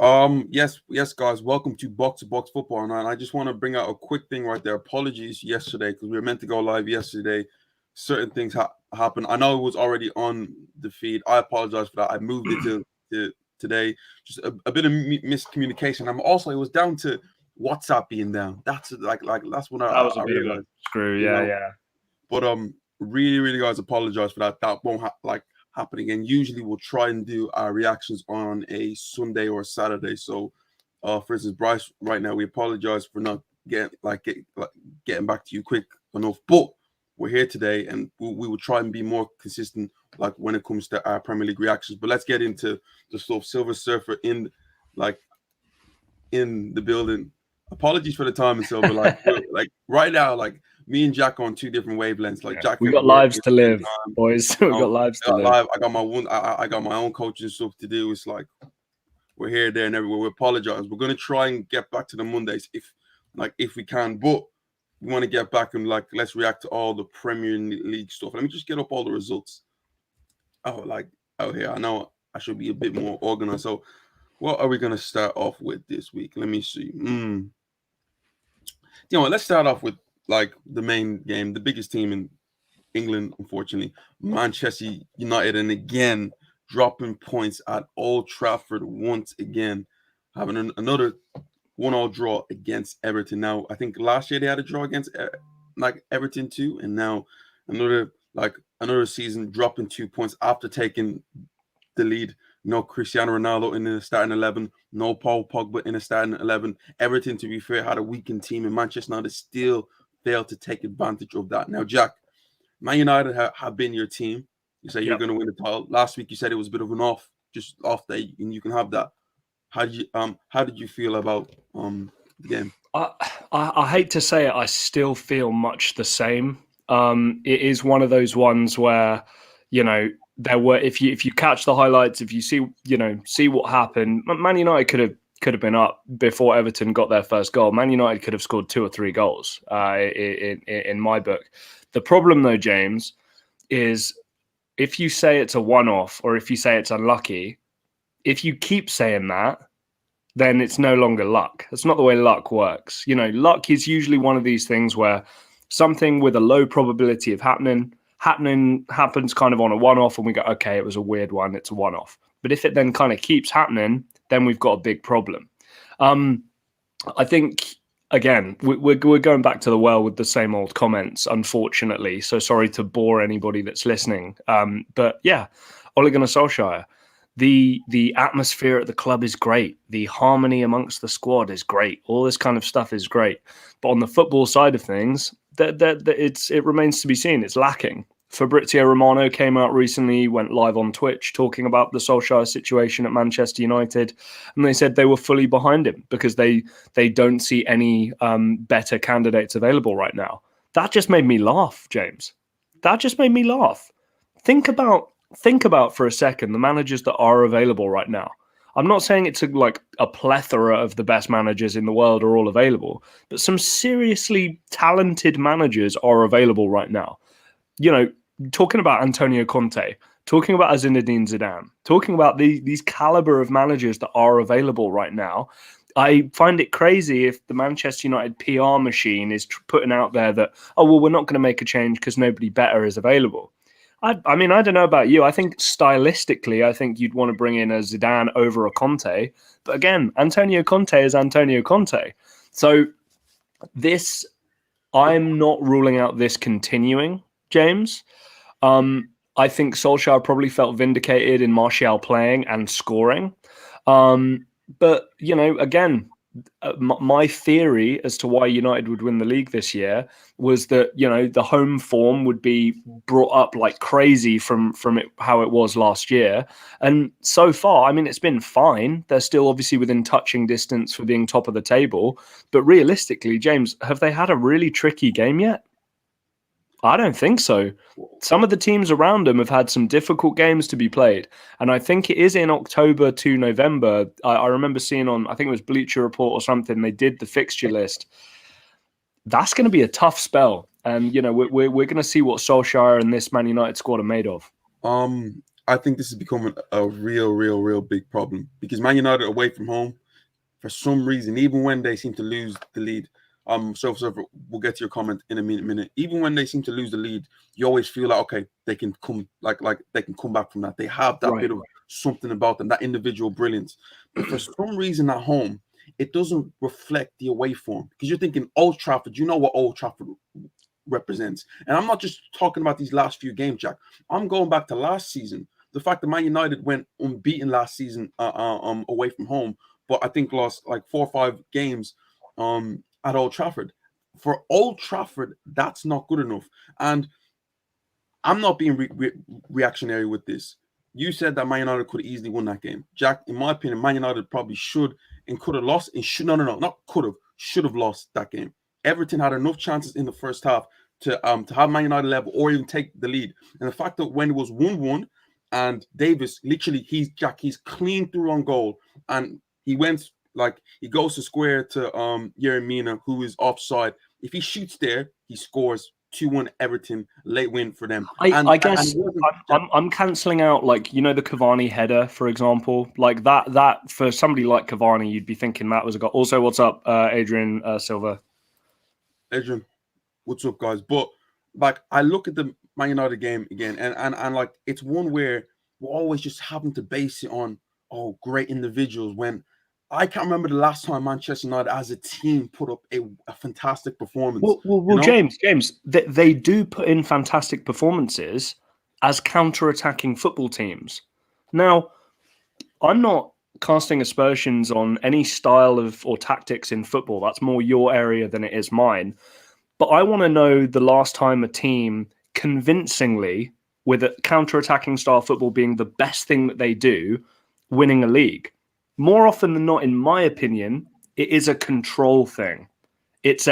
Yes, guys. Welcome to Box Football, and I just want to bring out a quick thing right there. Apologies yesterday because we were meant to go live yesterday. Certain things happened. I know it was already on the feed. I apologize for that. I moved it to today. Just a bit of miscommunication. It was down to WhatsApp being down. That's that's when that was a I bit realized. of a screw. Yeah. But really, guys, apologize for that. That won't happen again. Usually, we'll try and do our reactions on a Sunday or a Saturday. So, for instance, Bryce, right now, we apologize for not getting back to you quick enough. But we're here today, and we will try and be more consistent, like when it comes to our Premier League reactions. But let's get into the stuff. Silver Surfer in the building. Apologies for the time and Silver. Right now, me and Jack on two different wavelengths. Jack, we got lives to live, boys. We got lives to live. I got my own coaching stuff to do. It's like we're here, there, and everywhere. We apologize. We're gonna try and get back to the Mondays if we can, but we want to get back and let's react to all the Premier League stuff. Let me just get up all the results. Out here. I know I should be a bit more organized. So, what are we gonna start off with this week? Let me see. Let's start off with the main game, the biggest team in England, unfortunately, Manchester United, and again dropping points at Old Trafford once again, having another 1-1 draw against Everton. Now, I think last year they had a draw against Everton too, and now another season dropping 2 points after taking the lead. No Cristiano Ronaldo in the starting 11. No Paul Pogba in the starting 11. Everton, to be fair, had a weakened team, and Manchester United still failed to take advantage of that. Now, Jack, Man United have been your team. You say you're going to win the title. Last week, you said it was a bit of an off day, and you can have that. How did you feel about the game? I hate to say it, I still feel much the same. It is one of those ones where, there were, if you catch the highlights, if you see what happened, Man United could have been up before Everton got their first goal. Man United could have scored 2 or 3 goals in my book. The problem though, James, is if you say it's a one-off or if you say it's unlucky, if you keep saying that, then it's no longer luck. That's not the way luck works. Luck is usually one of these things where something with a low probability of happening happens kind of on a one-off, and we go, okay, it was a weird one, it's a one-off. But if it then kind of keeps happening, then we've got a big problem. I think, again, we're going back to the well with the same old comments, unfortunately. So sorry to bore anybody that's listening. But yeah, Ole Gunnar Solskjaer, the atmosphere at the club is great. The harmony amongst the squad is great. All this kind of stuff is great. But on the football side of things, it remains to be seen. It's lacking. Fabrizio Romano came out recently, went live on Twitch talking about the Solskjaer situation at Manchester United, and they said they were fully behind him because they don't see any better candidates available right now. That just made me laugh, James. That just made me laugh. Think about for a second the managers that are available right now. I'm not saying it's a plethora of the best managers in the world are all available, but some seriously talented managers are available right now. Talking about Antonio Conte, talking about Zinedine Zidane, talking about these caliber of managers that are available right now. I find it crazy if the Manchester United PR machine is putting out there that, we're not going to make a change because nobody better is available. I mean, I don't know about you. I think stylistically, I think you'd want to bring in a Zidane over a Conte. But again, Antonio Conte is Antonio Conte. So I'm not ruling out this continuing, James. I think Solskjaer probably felt vindicated in Martial playing and scoring. But, again, my theory as to why United would win the league this year was that, the home form would be brought up like crazy from how it was last year. And so far, I mean, it's been fine. They're still obviously within touching distance for being top of the table. But realistically, James, have they had a really tricky game yet? I don't think so. Some of the teams around them have had some difficult games to be played. And I think it is in October to November. I remember seeing on, I think it was Bleacher Report or something, they did the fixture list. That's going to be a tough spell. And, we're going to see what Solskjaer and this Man United squad are made of. I think this is becoming a real big problem because Man United away from home, for some reason, even when they seem to lose the lead, so we'll get to your comment in a minute. Even when they seem to lose the lead, you always feel like okay, they can come like they can come back from that. They have that Right. bit of something about them, that individual brilliance. But for some reason at home, it doesn't reflect the away form because you're thinking Old Trafford. You know what Old Trafford represents, and I'm not just talking about these last few games, Jack. I'm going back to last season. The fact that Man United went unbeaten last season away from home, but I think lost like 4 or 5 games at Old Trafford. For Old Trafford, that's not good enough. And I'm not being reactionary with this. You said that Man United could have easily won that game, Jack. In my opinion, Man United probably should and could have lost. And should no, not could have, should have lost that game. Everton had enough chances in the first half to have Man United level or even take the lead. And the fact that when it was 1-1 and Davis literally he's clean through on goal and he went like he goes to square to Yeremina who is offside. If he shoots there, he scores 2-1 Everton, late win for them. I guess I'm cancelling out like the Cavani header, for example, like that for somebody like Cavani, you'd be thinking that was a goal. Also, what's up, Adrian Silva? Adrian, what's up, guys? But like I look at the Man United game again, and like it's one where we're always just having to base it on great individuals when I can't remember the last time Manchester United as a team put up a fantastic performance. Well, James, they do put in fantastic performances as counter-attacking football teams. Now, I'm not casting aspersions on any style of or tactics in football. That's more your area than it is mine. But I want to know the last time a team convincingly, with a counter-attacking style football being the best thing that they do, winning a league. More often than not, in my opinion, it is a control thing. It's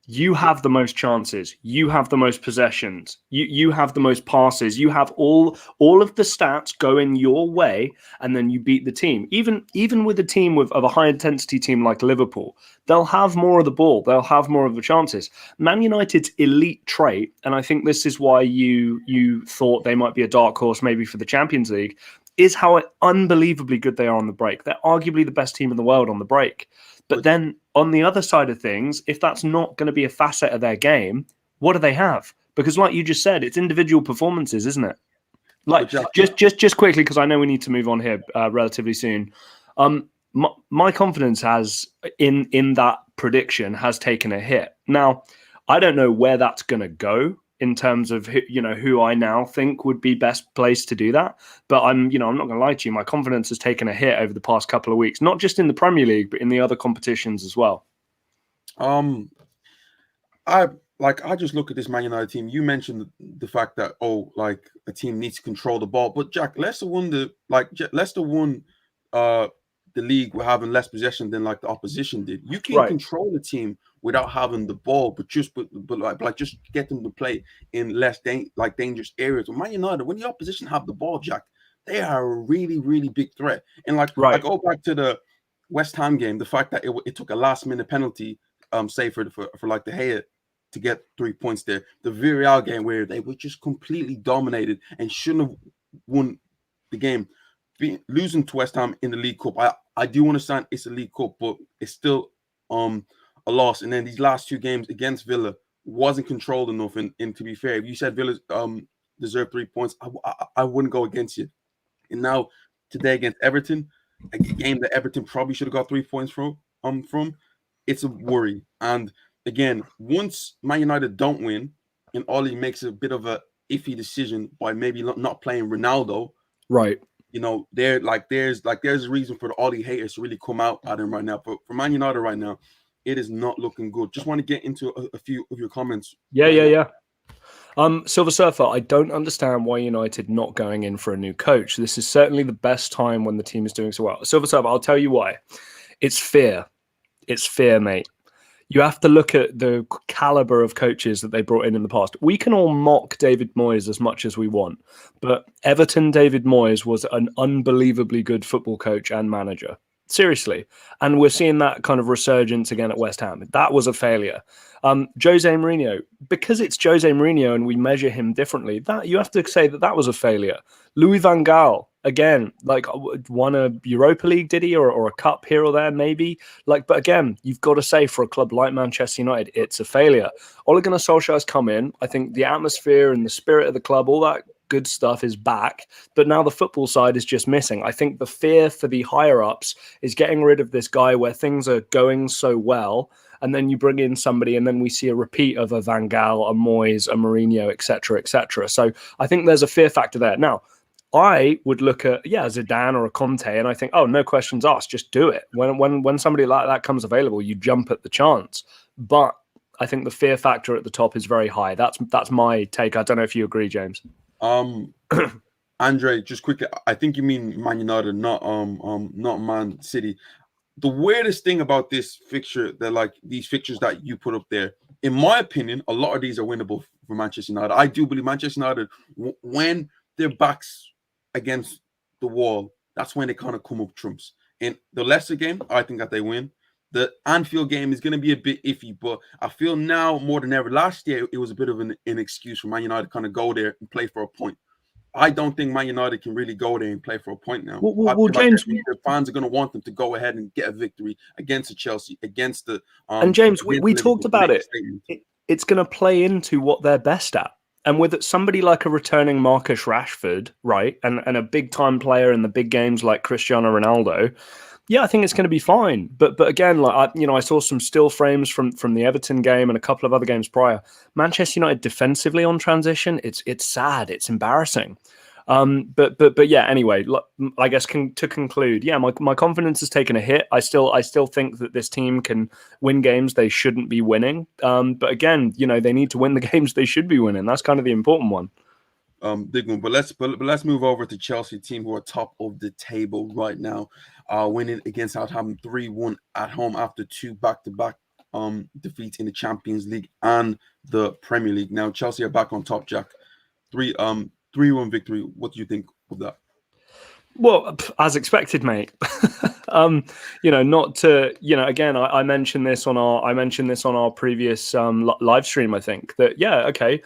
you have the most chances, you have the most possessions, you have the most passes, you have all of the stats going your way, and then you beat the team. Even with a team of a high intensity team like Liverpool, they'll have more of the ball, they'll have more of the chances. Man United's elite trait, and I think this is why you thought they might be a dark horse maybe for the Champions League, is how unbelievably good they are on the break. They're arguably the best team in the world on the break. But then on the other side of things, if that's not going to be a facet of their game, what do they have? Because like you just said, it's individual performances, isn't it? Like just quickly, because I know we need to move on here relatively soon. My confidence has in that prediction has taken a hit. Now, I don't know where that's going to go in terms of who I now think would be best placed to do that. But I'm not going to lie to you. My confidence has taken a hit over the past couple of weeks, not just in the Premier League, but in the other competitions as well. I just look at this Man United team. You mentioned the fact that like a team needs to control the ball, but Jack, Leicester won the league with having less possession than like the opposition did. You can control the team without having the ball, but just get them to play in less dangerous areas. But Man United, when the opposition have the ball, Jack, they are a really big threat. And I go back to the West Ham game, the fact that it took a last minute penalty, say for like De Gea to get 3 points there. The Villarreal game where they were just completely dominated and shouldn't have won the game. Losing to West Ham in the League Cup, I do understand it's a League Cup, but it's still a loss. And then these last 2 games against Villa wasn't controlled enough. And to be fair, if you said Villa deserved 3 points, I wouldn't go against you. And now today against Everton, a game that Everton probably should have got 3 points from, it's a worry. And again, once Man United don't win, and Ollie makes a bit of a iffy decision by maybe not playing Ronaldo, right? There's a reason for the Ollie haters to really come out at him right now. But for Man United right now, it is not looking good. Just want to get into a few of your comments. Yeah. Silver Surfer, I don't understand why United not going in for a new coach. This is certainly the best time when the team is doing so well. Silver Surfer, I'll tell you why. It's fear. It's fear, mate. You have to look at the caliber of coaches that they brought in the past. We can all mock David Moyes as much as we want, but Everton David Moyes was an unbelievably good football coach and manager. Seriously. And we're seeing that kind of resurgence again at West Ham. That was a failure. Jose Mourinho, because it's Jose Mourinho and we measure him differently, that you have to say that was a failure. Louis van Gaal, again, like won a Europa League, did he, or a cup here or there, maybe? Like, but again, you've got to say for a club like Manchester United, it's a failure. Ole Gunnar Solskjaer's come in. I think the atmosphere and the spirit of the club, all that good stuff is back, but now the football side is just missing. I think the fear for the higher ups is getting rid of this guy where things are going so well, and then you bring in somebody, and then we see a repeat of a Van Gaal, a Moyes, a Mourinho, etc., etc. So I think there's a fear factor there. Now, I would look at Zidane or a Conte, and I think, oh, no questions asked, just do it. When somebody like that comes available, you jump at the chance. But I think the fear factor at the top is very high. That's my take. I don't know if you agree, James. Andre, just quickly, I think you mean Man United, not Man City. The weirdest thing about this fixture, that like these fixtures that you put up there, in my opinion, a lot of these are winnable for Manchester United. I do believe Manchester United, when their backs against the wall, that's when they kind of come up trumps. In the Leicester game, I think that they win. The Anfield game is going to be a bit iffy, but I feel now more than ever. Last year, it was a bit of an excuse for Man United to kind of go there and play for a point. I don't think Man United can really go there and play for a point now. Well, James, the fans are going to want them to go ahead and get a victory against the Chelsea, against the. And James, we talked about it. It's going to play into what they're best at. And with somebody like a returning Marcus Rashford, right, and a big-time player in the big games like Cristiano Ronaldo, yeah, I think it's going to be fine. But again, like I saw some still frames from the Everton game and a couple of other games prior. Manchester United defensively on transition, it's sad, it's embarrassing. But yeah. Anyway, I guess to conclude, yeah, my confidence has taken a hit. I still think that this team can win games they shouldn't be winning. But again, they need to win the games they should be winning. That's kind of the important one. Big one. But let's move over to Chelsea, team who are top of the table right now, winning against Southampton 3-1 at home after two back-to-back defeats in the Champions League and the Premier League. Now Chelsea are back on top, Jack. 3-1 victory. What do you think of that? Well, as expected, mate. Not to, again, I mentioned this on our previous live stream. I think that, okay,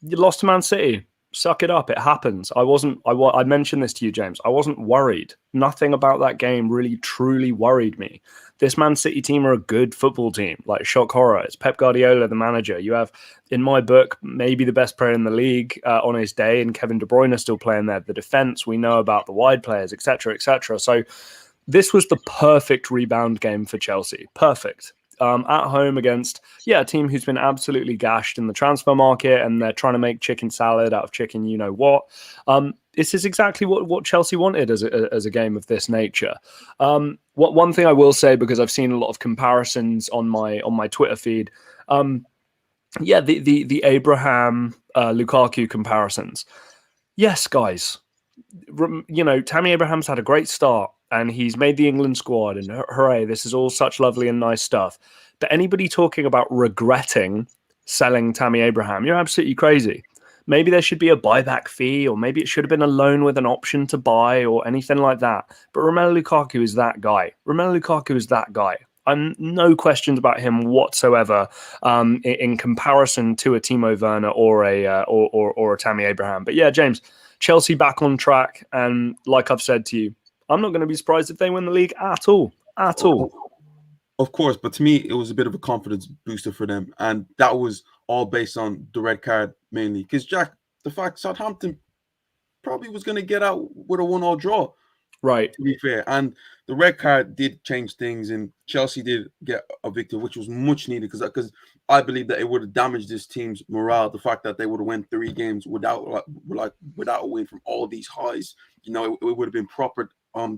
you lost to Man City. Suck it up. It happens. I mentioned this to you, James. I wasn't worried. Nothing about that game really, truly worried me. This Man City team are a good football team. Like, shock horror. It's Pep Guardiola, the manager. You have, in my book, maybe the best player in the league on his day, and Kevin De Bruyne still playing there. The defense, we know about the wide players, etc., etc. So this was the perfect rebound game for Chelsea. Perfect. At home against a team who's been absolutely gashed in the transfer market, and they're trying to make chicken salad out of chicken you know what. This is exactly what Chelsea wanted as a game of this nature. One thing I will say, because I've seen a lot of comparisons on my Twitter feed, the Abraham Lukaku comparisons. Yes, guys, Tammy Abraham's had a great start, and he's made the England squad, and hooray, this is all such lovely and nice stuff. But anybody talking about regretting selling Tammy Abraham, you're absolutely crazy. Maybe there should be a buyback fee, or maybe it should have been a loan with an option to buy, or anything like that. But Romelu Lukaku is that guy. I'm no questions about him whatsoever in comparison to a Timo Werner or a Tammy Abraham. But yeah, James, Chelsea back on track, and like I've said to you, I'm not going to be surprised if they win the league at all. Of course, but to me, it was a bit of a confidence booster for them, and that was all based on the red card mainly. Because, Jack, the fact Southampton probably was going to get out with a 1-1 draw, right? To be fair, and the red card did change things, and Chelsea did get a victory, which was much needed, because I believe that it would have damaged this team's morale. The fact that they would have won 3 games without a win from all these highs, it would have been proper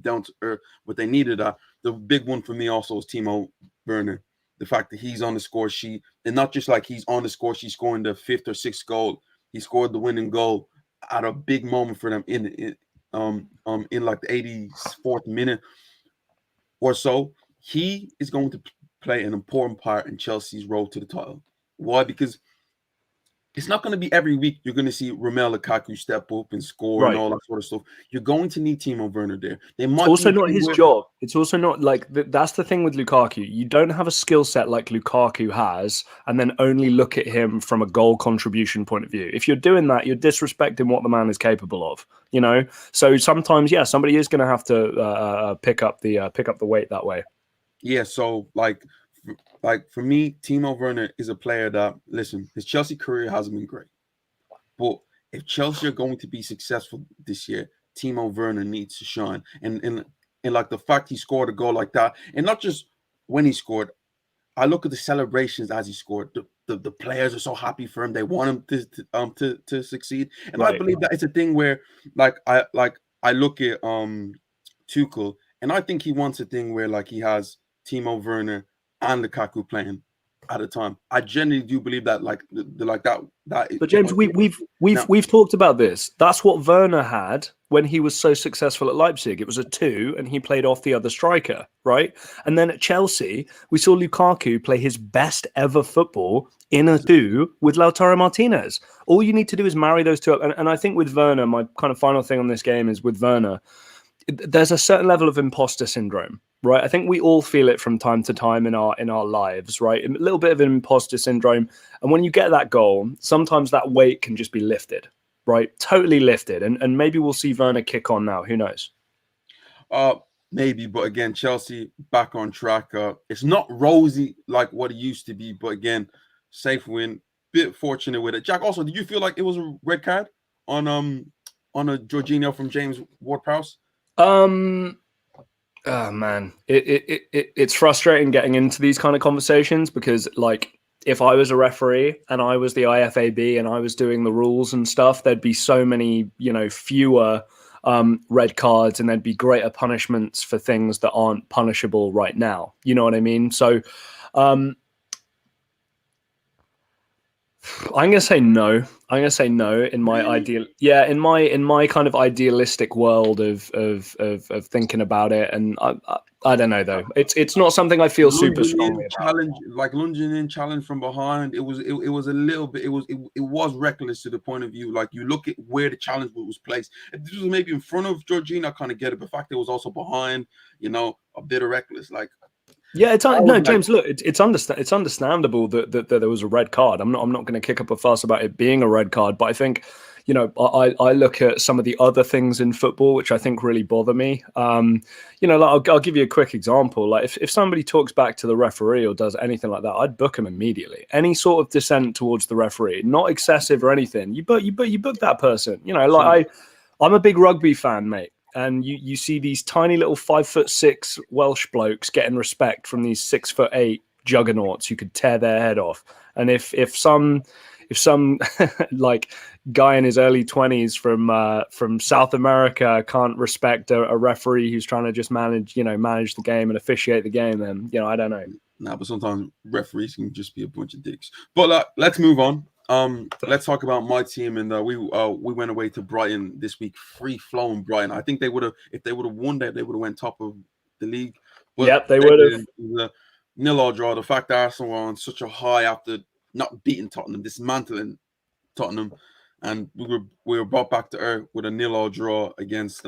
down to earth. But they needed that. The big one for me also is Timo Werner. The fact that he's on the score sheet, and not just like he's on the score sheet scoring the 5th or 6th goal. He scored the winning goal at a big moment for them in like the 84th minute or so. He is going to play an important part in Chelsea's road to the title. Why? Because it's not going to be every week you're going to see Romelu Lukaku step up and score and Right. all that sort of stuff. You're going to need Timo Werner there. There It's might be also a not thing his where, job. It's also not like that's the thing with Lukaku. You don't have a skill set like Lukaku has, and then only look at him from a goal contribution point of view. If you're doing that, you're disrespecting what the man is capable of. You know. So sometimes, yeah, somebody is going to have to pick up the weight that way. yeah. So like for me, Timo Werner is a player that, listen, his Chelsea career hasn't been great, but if Chelsea are going to be successful this year, Timo Werner needs to shine. And like the fact he scored a goal like that, and not just when he scored. I look at the celebrations as he scored. The players are so happy for him. They want him to succeed. And I Right. believe that it's a thing where I look at Tuchel, and I think he wants a thing where like he has Timo Werner and Lukaku playing at a time. I genuinely do believe that that But James, what now we've talked about this. That's what Werner had when he was so successful at Leipzig. It was a 2, and he played off the other striker, right? And then at Chelsea, we saw Lukaku play his best ever football in a 2 with Lautaro Martinez. All you need to do is marry those two up. And I think with Werner, my kind of final thing on this game is with Werner, there's a certain level of imposter syndrome, right? I think we all feel it from time to time in our lives, right? A little bit of an imposter syndrome. And when you get that goal, sometimes that weight can just be lifted, right? Totally lifted. And maybe we'll see Werner kick on now. Who knows? Maybe, but again, Chelsea back on track. It's not rosy like what it used to be, but again, safe win. Bit fortunate with it. Jack, also, did you feel like it was a red card on a Jorginho from James Ward-Prowse? Oh man, it's frustrating getting into these kind of conversations because, like, if I was a referee and I was the IFAB and I was doing the rules and stuff, there'd be so many, fewer red cards, and there'd be greater punishments for things that aren't punishable right now. You know what I mean? So, I'm gonna say no. I'm gonna say no in my Really? in my kind of idealistic world of thinking about it, and I don't know though. It's not something I feel super Lunging strongly in, about. lunging in, challenge from behind. It was a little bit. It was reckless to the point of view. Like you look at where the challenge was placed. If this was maybe in front of Georgina, I kind of get it. But the fact it was also behind, a bit of reckless. Like Yeah, I no, was like, James. Look, it's understandable that there was a red card. I'm not going to kick up a fuss about it being a red card, but I think, I look at some of the other things in football which I think really bother me. Like I'll give you a quick example. Like if somebody talks back to the referee or does anything like that, I'd book him immediately. Any sort of dissent towards the referee, not excessive or anything. You book that person. so I'm a big rugby fan, mate. And you see these tiny little 5'6" Welsh blokes getting respect from these 6'8" juggernauts who could tear their head off. And if some like guy in his early 20s from South America can't respect a referee who's trying to just manage the game and officiate the game, then I don't know. nah, but sometimes referees can just be a bunch of dicks. But let's move on. Let's talk about my team, and we went away to Brighton this week, free flowing Brighton. I think they would have, if they would have won that, they would have went top of the league. But Yep, they would have. didn't. It was a 0-0 draw. The fact that Arsenal were on such a high after not beating Tottenham, dismantling Tottenham, and we were brought back to earth with a 0-0 draw against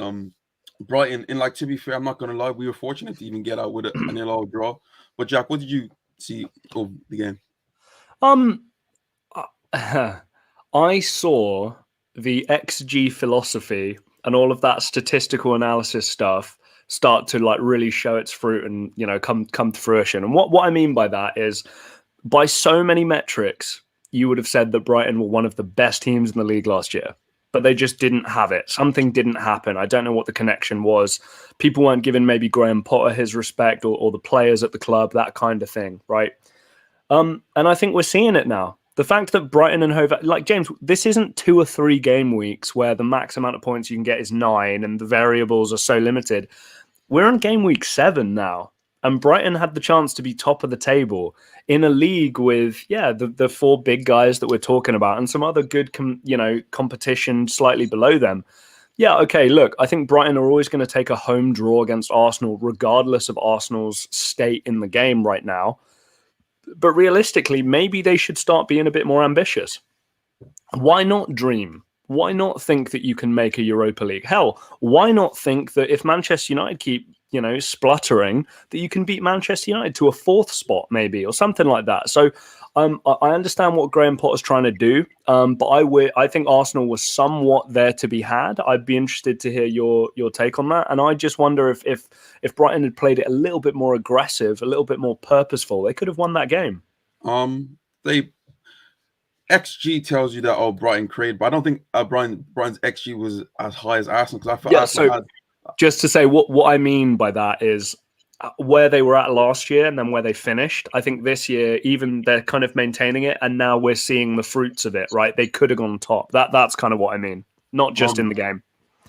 Brighton. And like, to be fair, I'm not gonna lie, we were fortunate to even get out with a 0-0 draw. But Jack, what did you see of the game? Um, I saw the XG philosophy and all of that statistical analysis stuff start to like really show its fruit and come to fruition. And what I mean by that is, by so many metrics, you would have said that Brighton were one of the best teams in the league last year, but they just didn't have it. Something didn't happen. I don't know what the connection was. People weren't giving maybe Graham Potter his respect, or the players at the club, that kind of thing, right? And I think we're seeing it now. The fact that Brighton and Hove, like James, this isn't 2 or 3 game weeks where the max amount of points you can get is 9 and the variables are so limited. We're on game week 7 now, and Brighton had the chance to be top of the table in a league with, the 4 big guys that we're talking about and some other good, competition slightly below them. Yeah, okay, look, I think Brighton are always going to take a home draw against Arsenal, regardless of Arsenal's state in the game right now. But realistically, maybe they should start being a bit more ambitious. why not dream? Why not think that you can make a Europa League? Hell, why not think that if Manchester United keep, spluttering, that you can beat Manchester United to a fourth spot maybe or something like that? So I understand what Graham Potter's trying to do, but I think Arsenal was somewhat there to be had. I'd be interested to hear your take on that. And I just wonder if Brighton had played it a little bit more aggressive, a little bit more purposeful, they could have won that game. They XG tells you that Brighton created, but I don't think Brighton's XG was as high as Arsenal because I thought Arsenal had. Just to say what I mean by that is where they were at last year and then where they finished. I think this year, even they're kind of maintaining it, and now we're seeing the fruits of it. Right? They could have gone top. That's kind of what I mean, not just in the game.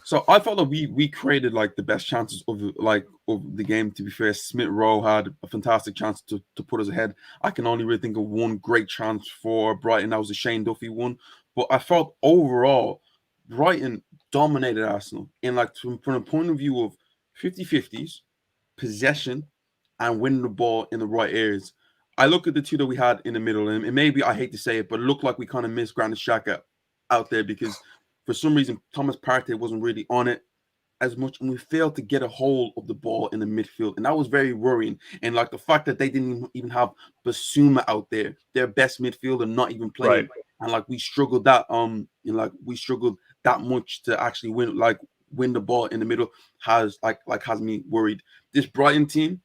So I thought that we created like the best chances of the game. To be fair, Smith Rowe had a fantastic chance to put us ahead. I can only really think of one great chance for Brighton. That was a Shane Duffy one. But I felt overall Brighton dominated Arsenal in like from a point of view of 50-50s, possession, and winning the ball in the right areas. I look at the two that we had in the middle, and maybe I hate to say it, but it looked like we kind of missed Granit Xhaka out there because for some reason Thomas Partey wasn't really on it as much, and we failed to get a hold of the ball in the midfield, and that was very worrying. And like the fact that they didn't even have Basuma out there, their best midfielder, not even playing, right. And like we struggled that much to actually win the ball in the middle has me worried. This Brighton team,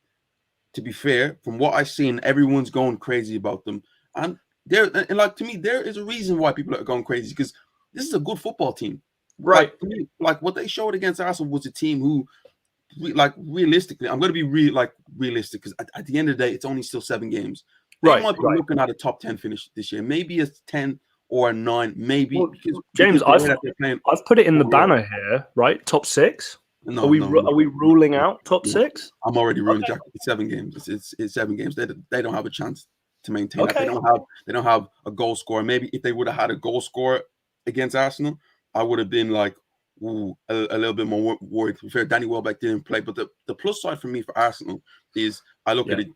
to be fair, from what I've seen, everyone's going crazy about them, and to me there is a reason why people are going crazy because this is a good football team. Right. Like what they showed against Arsenal was a team who, realistically, I'm going to be realistic because at the end of the day, it's only still 7 games. They might be looking at a top 10 finish this year. Maybe it's 10 or a 9, maybe. Well, James, I've put it in the banner here, right? Top 6? No, are we ruling out top 6? I'm already ruling Jack. It's 7 games. It's 7 games. They don't have a chance to maintain that. They don't have a goal scorer. Maybe if they would have had a goal scorer against Arsenal, I would have been like, a little bit more worried. To be fair, Danny Welbeck didn't play, but the plus side for me for Arsenal is I look at it.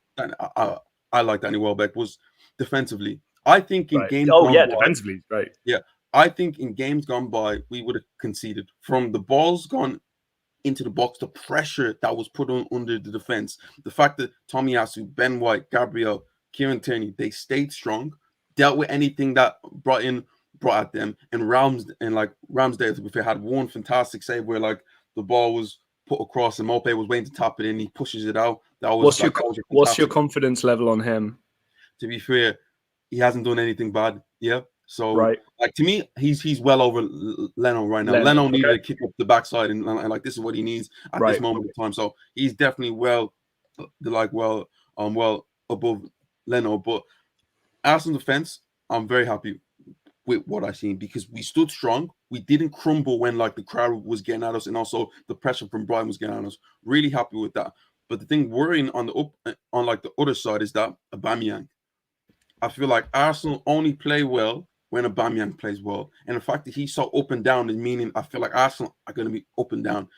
I like Danny Welbeck was defensively. I think in games. Defensively, right? Yeah, I think in games gone by we would have conceded from the balls gone into the box, the pressure that was put on under the defense, the fact that Tomiyasu, Ben White, Gabriel, Kieran Tierney, they stayed strong, dealt with anything that brought at them, and Ramsdale, to be fair, had one fantastic save where like the ball was put across and Mope was waiting to tap it in, he pushes it out. What's your confidence level on him? To be fair, he hasn't done anything bad. Yeah. So like to me, he's well over Leno right now. Leno needed to kick up the backside and like this is what he needs at this moment in time. So he's definitely well above Leno. But Arsenal defense, I'm very happy with what I've seen because we stood strong. We didn't crumble when like the crowd was getting at us and also the pressure from Brighton was getting at us. Really happy with that. But the thing worrying on the other side is that Aubameyang. I feel like Arsenal only play well when Aubameyang plays well, and the fact that he's so up and down is meaning I feel like Arsenal are going to be up and down.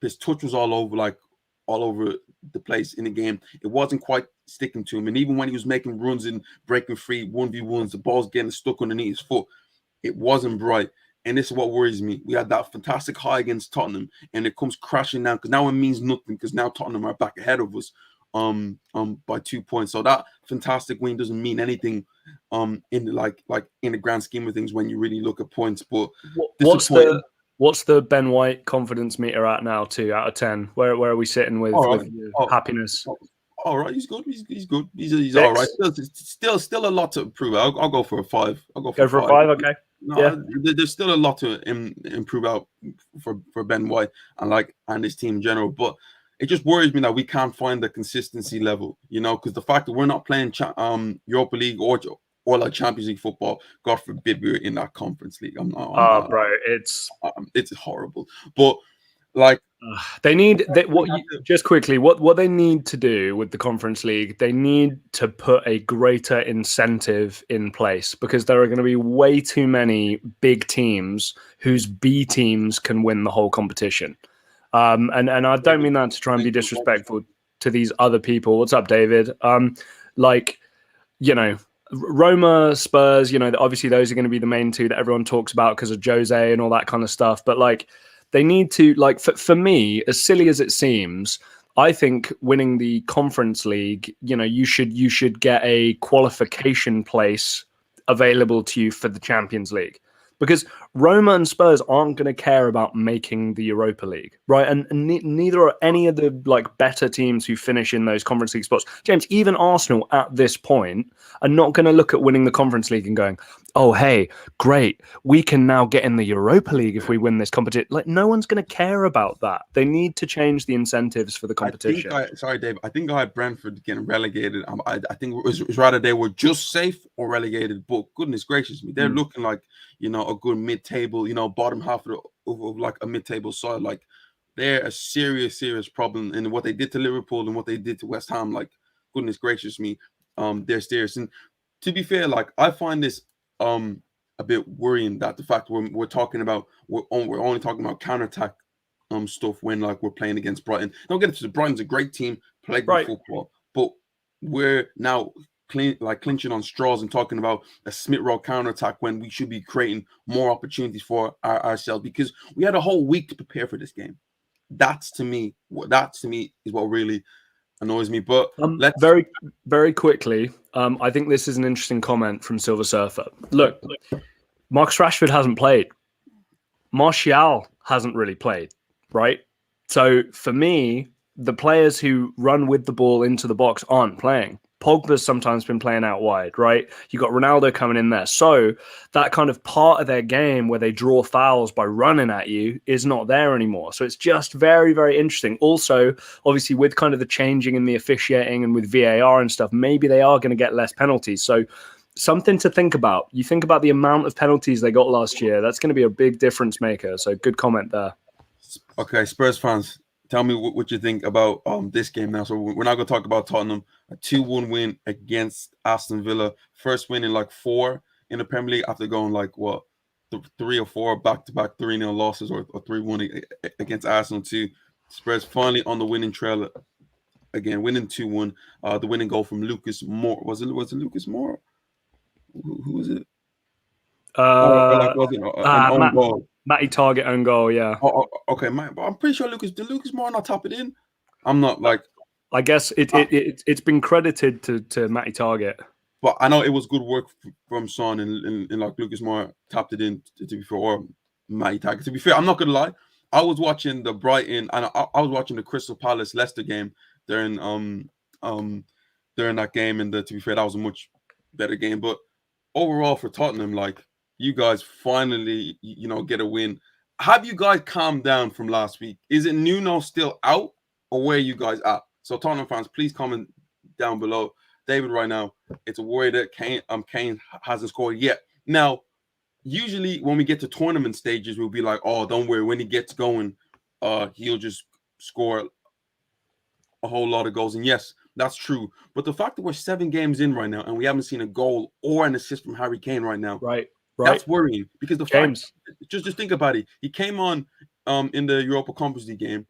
His touch was all over the place in the game. It wasn't quite sticking to him, and even when he was making runs and breaking free 1v1s, the ball's getting stuck underneath his foot. It wasn't bright, and this is what worries me. We had that fantastic high against Tottenham, and it comes crashing down because now it means nothing because now Tottenham are back ahead of us. By 2 points. So that fantastic win doesn't mean anything in the grand scheme of things when you really look at points. But what's the Ben White confidence meter at now? 2 out of 10. Where are we sitting with happiness? All right, he's good. He's good. He's all right. Still a lot to improve. I'll go for a 5. I'll go for a 5. Okay. No, there's still a lot to improve out for Ben White and his team in general, but it just worries me that we can't find the consistency level, because the fact that we're not playing Europa League or like Champions League football, God forbid we're in that Conference League. Bro, it's horrible. But like they need just quickly what they need to do with the Conference League, they need to put a greater incentive in place because there are going to be way too many big teams whose B teams can win the whole competition. And I don't mean that to try and be disrespectful to these other people. What's up, David? Roma, Spurs, obviously those are going to be the main two that everyone talks about because of Jose and all that kind of stuff. But like, they need to, like, for me, as silly as it seems, I think winning the Conference League, you should get a qualification place available to you for the Champions League, because Roma and Spurs aren't going to care about making the Europa League, right? And neither are any of the like better teams who finish in those Conference League spots. James, even Arsenal at this point are not going to look at winning the Conference League and going, "Oh, hey, great, we can now get in the Europa League if we win this competition." Like, no one's going to care about that. They need to change the incentives for the competition. Sorry, Dave. I think I had Brentford getting relegated. I think it was rather they were just safe or relegated. But goodness gracious me, they're looking like a good mid-table, bottom half of like a mid-table side. Like, they're a serious problem. And what they did to Liverpool and what they did to West Ham, like, goodness gracious me, they're serious. And to be fair, like, I find this a bit worrying that the fact we're talking about we're only talking about counterattack stuff when like we're playing against Brighton. Don't get it twisted, Brighton's a great team, play good football, but we're now clinching on straws and talking about a Smith Rowe counterattack when we should be creating more opportunities for ourselves, because we had a whole week to prepare for this game. That to me is what really annoys me. But let's very, very quickly. I think this is an interesting comment from Silver Surfer. Look, Marcus Rashford hasn't played. Martial hasn't really played, right? So for me, the players who run with the ball into the box aren't playing. Pogba's sometimes been playing out wide, right? You got Ronaldo coming in there. So that kind of part of their game where they draw fouls by running at you is not there anymore. So it's just very, very interesting. Also, obviously, with kind of the changing in the officiating and with VAR and stuff, maybe they are going to get less penalties. So something to think about. You think about the amount of penalties they got last year. That's going to be a big difference maker. So good comment there. Okay, Spurs fans, tell me what you think about this game now. So we're not going to talk about Tottenham. A 2-1 win against Aston Villa. First win in like 4 in the Premier League after going like, 3 or 4 back-to-back 3-0 losses or 3-1 against Arsenal too. Spurs finally on the winning trail again, winning 2-1. The winning goal from Lucas Moore. Was it Lucas Moore? Who was it? An own goal? Matty Target own goal, yeah. Okay, I'm pretty sure Lucas Moore not top it in. I'm not like. I guess it's been credited to Matty Target, but I know it was good work from Son and like Lucas Moore tapped it in to be fair, or Matty Target. To be fair, I'm not gonna lie. I was watching the Brighton and I was watching the Crystal Palace Leicester game during that game, and to be fair, that was a much better game. But overall for Tottenham, like, you guys finally get a win. Have you guys calmed down from last week? Is it Nuno still out, or where are you guys at? So Tottenham fans, please comment down below. David, right now, it's a worry that Kane hasn't scored yet. Now, usually when we get to tournament stages, we'll be like, oh, don't worry. When he gets going, he'll just score a whole lot of goals. And yes, that's true. But the fact that we're 7 games in right now and we haven't seen a goal or an assist from Harry Kane right now, right. That's worrying, because the fact, just think about it. He came on in the Europa Conference League game.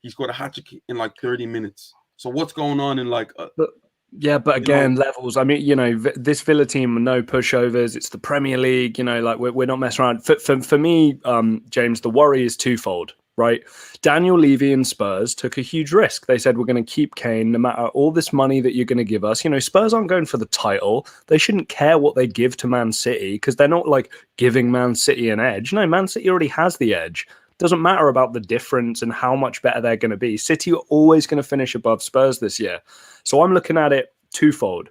He scored a hat trick in like 30 minutes. So what's going on in like? But again, levels. I mean, this Villa team, no pushovers. It's the Premier League. Like we're not messing around. For me, James, the worry is twofold. Right, Daniel Levy and Spurs took a huge risk. They said, we're going to keep Kane no matter all this money that you're going to give us. Spurs aren't going for the title. They shouldn't care what they give to Man City, because they're not like giving Man City an edge. No, Man City already has the edge. Doesn't matter about the difference and how much better they're going to be. City are always going to finish above Spurs this year. So I'm looking at it twofold.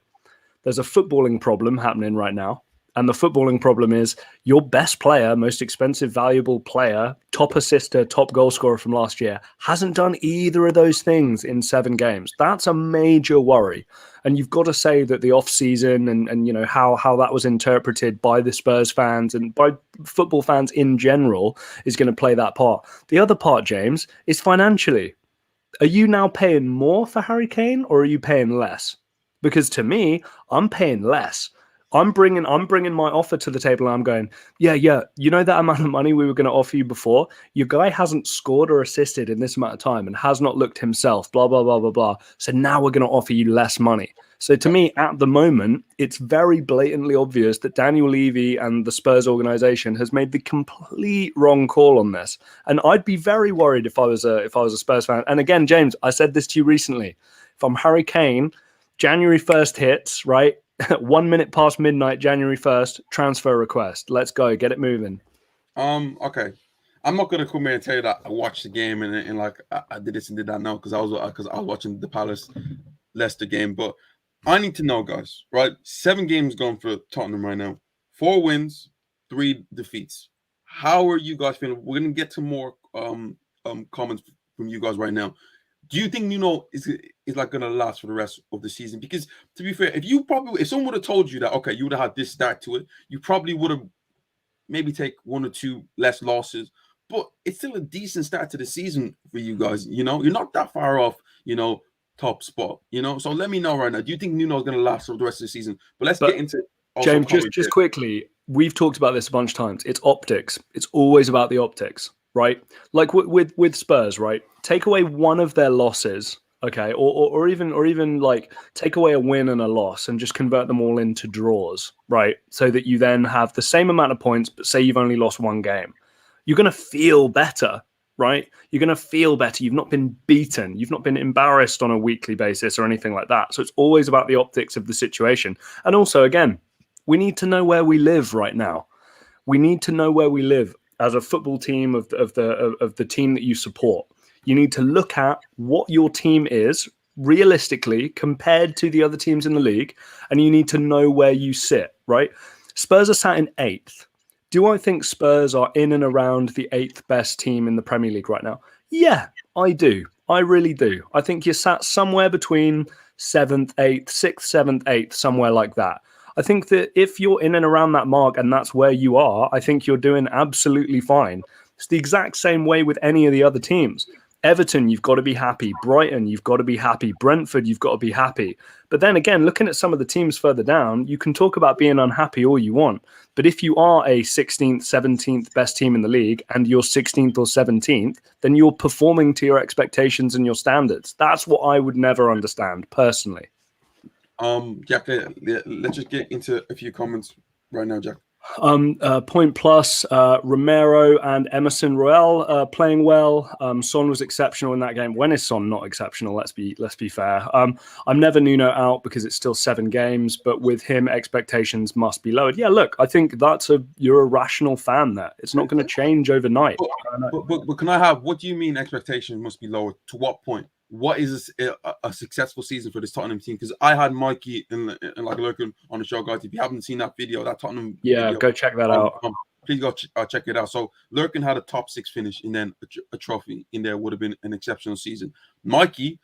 There's a footballing problem happening right now. And the footballing problem is your best player, most expensive, valuable player, top assister, top goal scorer from last year, hasn't done either of those things in 7 games. That's a major worry. And you've got to say that the off-season and how that was interpreted by the Spurs fans and by football fans in general is going to play that part. The other part, James, is financially. Are you now paying more for Harry Kane, or are you paying less? Because to me, I'm paying less. I'm bringing my offer to the table and I'm going, yeah, you know that amount of money we were going to offer you before? Your guy hasn't scored or assisted in this amount of time and has not looked himself, blah, blah, blah, blah, blah. So now we're going to offer you less money. So to me, at the moment, it's very blatantly obvious that Daniel Levy and the Spurs organization has made the complete wrong call on this. And I'd be very worried if I was a Spurs fan. And again, James, I said this to you recently. If I'm Harry Kane, January 1st hits, right? 1 minute past midnight, January 1st, transfer request. Let's go, get it moving. Okay. I'm not gonna come here and tell you that I watched the game and like I did this and did that now because I was watching the Palace Leicester game, but I need to know, guys. Right, 7 games gone for Tottenham right now, 4 wins, 3 defeats. How are you guys feeling? We're gonna get to more comments from you guys right now. Do you think Nuno is like gonna last for the rest of the season? Because to be fair, if someone would have told you that, okay, you would have had this start to it, you probably would have maybe take 1 or 2 less losses, but it's still a decent start to the season for you guys. You know, you're not that far off, top spot, So let me know right now. Do you think Nuno's going to last for the rest of the season? But get into James, just quickly. We've talked about this a bunch of times. It's optics. It's always about the optics, right? Like with Spurs, right? Take away one of their losses, okay, or even like take away a win and a loss and just convert them all into draws, right? So that you then have the same amount of points, but say you've only lost 1 game. You're going to feel better, right? You're going to feel better. You've not been beaten. You've not been embarrassed on a weekly basis or anything like that. So it's always about the optics of the situation. And also, again, we need to know where we live right now. We need to know where we live as a football team of the team that you support. You need to look at what your team is realistically compared to the other teams in the league, and you need to know where you sit, right? Spurs are sat in 8th. Do I think Spurs are in and around the 8th best team in the Premier League right now? Yeah, I do. I really do. I think you're sat somewhere between 7th, 8th, 6th, 7th, 8th, somewhere like that. I think that if you're in and around that mark and that's where you are, I think you're doing absolutely fine. It's the exact same way with any of the other teams. Everton, you've got to be happy. Brighton, you've got to be happy. Brentford, you've got to be happy. But then again, looking at some of the teams further down, you can talk about being unhappy all you want. But if you are a 16th, 17th best team in the league and you're 16th or 17th, then you're performing to your expectations and your standards. That's what I would never understand personally. Jack, let's just get into a few comments right now, Jack. Point plus, Romero and Emerson Royal playing well. Son was exceptional in that game. When is Son not exceptional? Let's be fair. I'm never Nuno out because it's still 7 games, but with him, expectations must be lowered. Yeah, look, I think you're a rational fan there. It's not going to change overnight. But can I have, what do you mean expectations must be lowered? To what point? What is a successful season for this Tottenham team? Because I had Mikey and like looking on the show, guys. If you haven't seen that video, that Tottenham video, go check that out. Please go check it out. So Lurkin had a top 6 finish, and then a trophy in there would have been an exceptional season. Mikey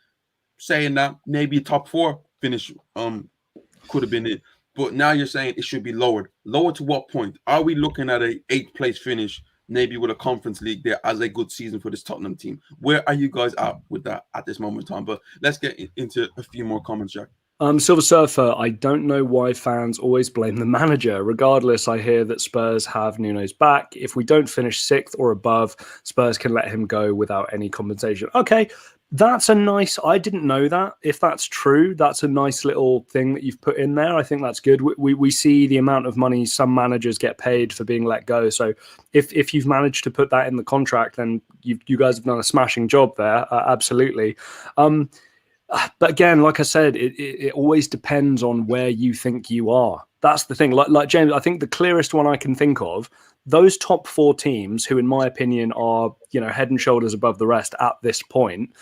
saying that maybe a top 4 finish could have been it, but now you're saying it should be lowered. Lowered to what point? Are we looking at a 8th place finish? Maybe with a Conference League there as a good season for this Tottenham team. Where are you guys at with that at this moment in time? But let's get into a few more comments, Jack. Silver Surfer, I don't know why fans always blame the manager. Regardless, I hear that Spurs have Nuno's back. If we don't finish 6th or above, Spurs can let him go without any compensation. Okay, that's I didn't know that. If that's true, that's a nice little thing that you've put in there. I think that's good. We see the amount of money some managers get paid for being let go. So if you've managed to put that in the contract, then you guys have done a smashing job there. Absolutely. But again, like I said, it always depends on where you think you are. That's the thing. Like James, I think the clearest one I can think of, those top 4 teams who, in my opinion, are head and shoulders above the rest at this point,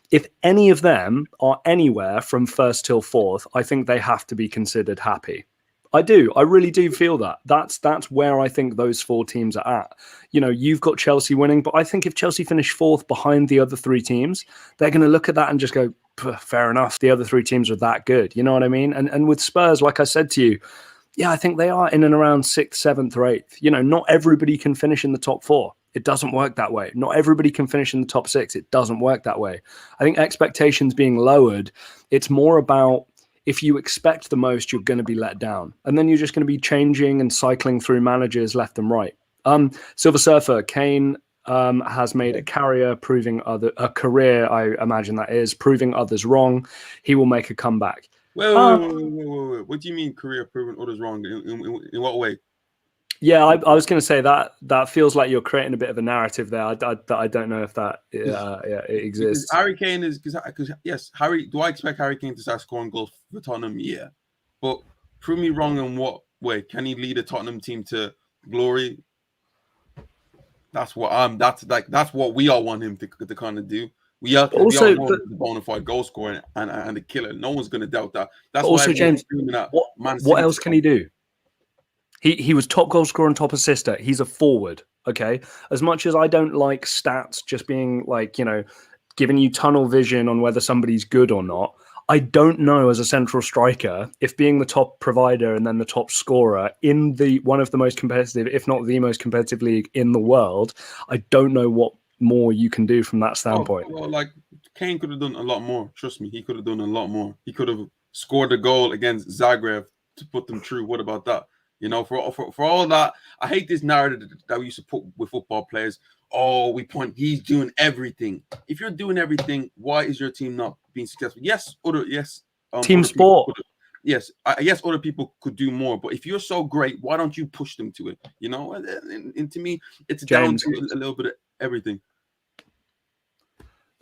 if any of them are anywhere from 1st till 4th, I think they have to be considered happy. I do. I really do feel that. That's where I think those 4 teams are at. You've got Chelsea winning, but I think if Chelsea finish 4th behind the other 3 teams, they're going to look at that and just go, fair enough. The other 3 teams are that good. You know what I mean? And with Spurs, like I said to you, yeah, I think they are in and around 6th, 7th, or 8th. Not everybody can finish in the top 4. It doesn't work that way. Not everybody can finish in the top 6. It doesn't work that way. I think expectations being lowered, it's more about if you expect the most, you're going to be let down. And then you're just going to be changing and cycling through managers left and right. Silver Surfer, Kane has made a career, I imagine that is, proving others wrong. He will make a comeback. Wait. What do you mean career proving others wrong? In what way? Yeah, I was going to say that feels like you're creating a bit of a narrative there. I don't know if that it Because exists. Harry Kane is because yes, Harry. Do I expect Harry Kane to start scoring goals for Tottenham? Yeah, but prove me wrong in what way? Can he lead a Tottenham team to glory? That's what I'm. That's what we all want him to kind of do. We all Also, know he's a bona fide goal scorer and a killer. No one's going to doubt that. but That's why also, everyone's James, screaming at Man what City to else can come. he do? He was top goal scorer and top assister. He's a forward. Okay, as much as I don't like stats, just being like giving you tunnel vision on whether somebody's good or not. I don't know as a central striker if being the top provider and then the top scorer in the one of the most competitive, if not the most competitive league in the world, I don't know what more you can do from that standpoint. Well, like Kane could have done a lot more. Trust me, he could have done a lot more. He could have scored a goal against Zagreb to put them through. What about that? For all that, I hate this narrative that we used to put with football players. Oh, he's doing everything. If you're doing everything, why is your team not being successful? Yes, Team other people sport. yes, other people could do more. But if you're so great, why don't you push them to it? And to me, it's down James, to a little bit of everything.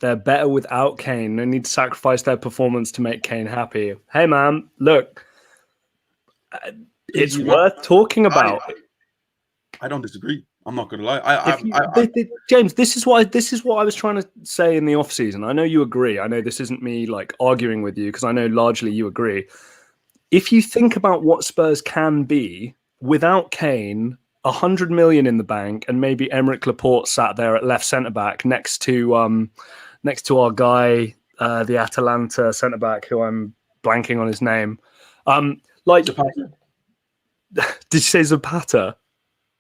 they're better without Kane. They need to sacrifice their performance to make Kane happy. Hey, man, look, it's worth talking about. I don't disagree. I'm not gonna lie. James, this is what I was trying to say in the off season. I know you agree. I know this isn't me like arguing with you because I know largely you agree. If you think about what Spurs can be without Kane, 100 million in the bank, and maybe Emerick Laporte sat there at left centre back next to our guy, the Atalanta centre back, who I'm blanking on his name. Zapata? Did you say Zapata?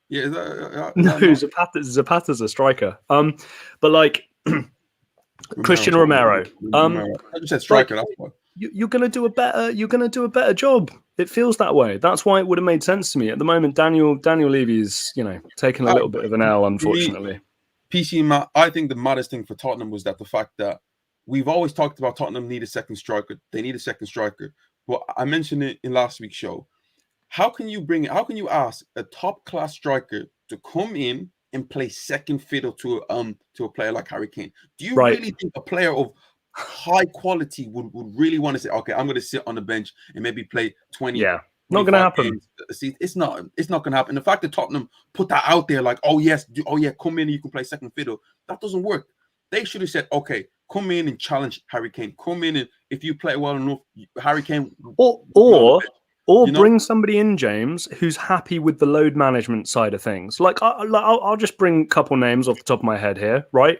Yeah, no, Zapata's a striker. But like Christian Romero. I just said striker. That's why. You're gonna do a better job. It feels that way. That's why it would have made sense to me. At the moment, Daniel Levy is taking a little bit of an L, unfortunately. PC Matt, I think the maddest thing for Tottenham was that the fact that we've always talked about Tottenham need a second striker. They need a second striker. But I mentioned it in last week's show. How can you ask a top class striker to come in and play second fiddle to a player like Harry Kane? Do you really think a player of high quality would really want to say, okay, I'm going to sit on the bench and maybe play 20? Yeah, not going to happen. See, it's not going to happen. The fact that Tottenham put that out there, like, come in and you can play second fiddle, that doesn't work. They should have said, okay, come in and challenge Harry Kane. Come in and if you play well enough, Harry Kane or bring somebody in, James, who's happy with the load management side of things. Like, I'll just bring a couple names off the top of my head here, right?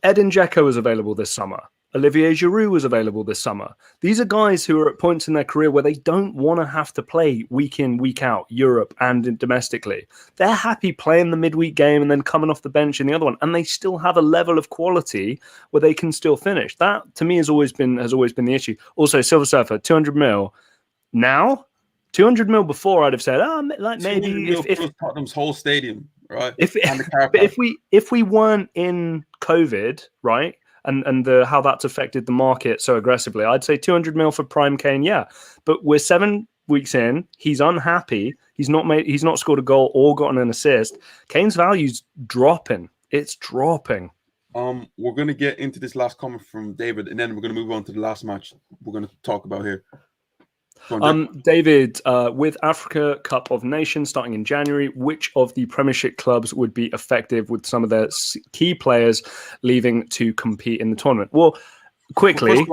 Edin Dzeko was available this summer. Olivier Giroud was available this summer. These are guys who are at points in their career where they don't want to have to play week in, week out, Europe and domestically. They're happy playing the midweek game and then coming off the bench in the other one, and they still have a level of quality where they can still finish. That, to me, has always been the issue. Also, Silver Surfer, 200 mil. Now, 200 mil before, I'd have said, maybe if Tottenham's whole stadium, right? If we weren't in COVID, right, and how that's affected the market so aggressively, I'd say 200 mil for prime Kane, yeah. But we're 7 weeks in, he's unhappy, he's not scored a goal or gotten an assist. Kane's value's dropping. It's dropping. We're gonna get into this last comment from David, and then we're gonna move on to the last match we're gonna talk about here. David, with Africa Cup of Nations starting in January, which of the Premiership clubs would be effective with some of their key players leaving to compete in the tournament? Well, quickly,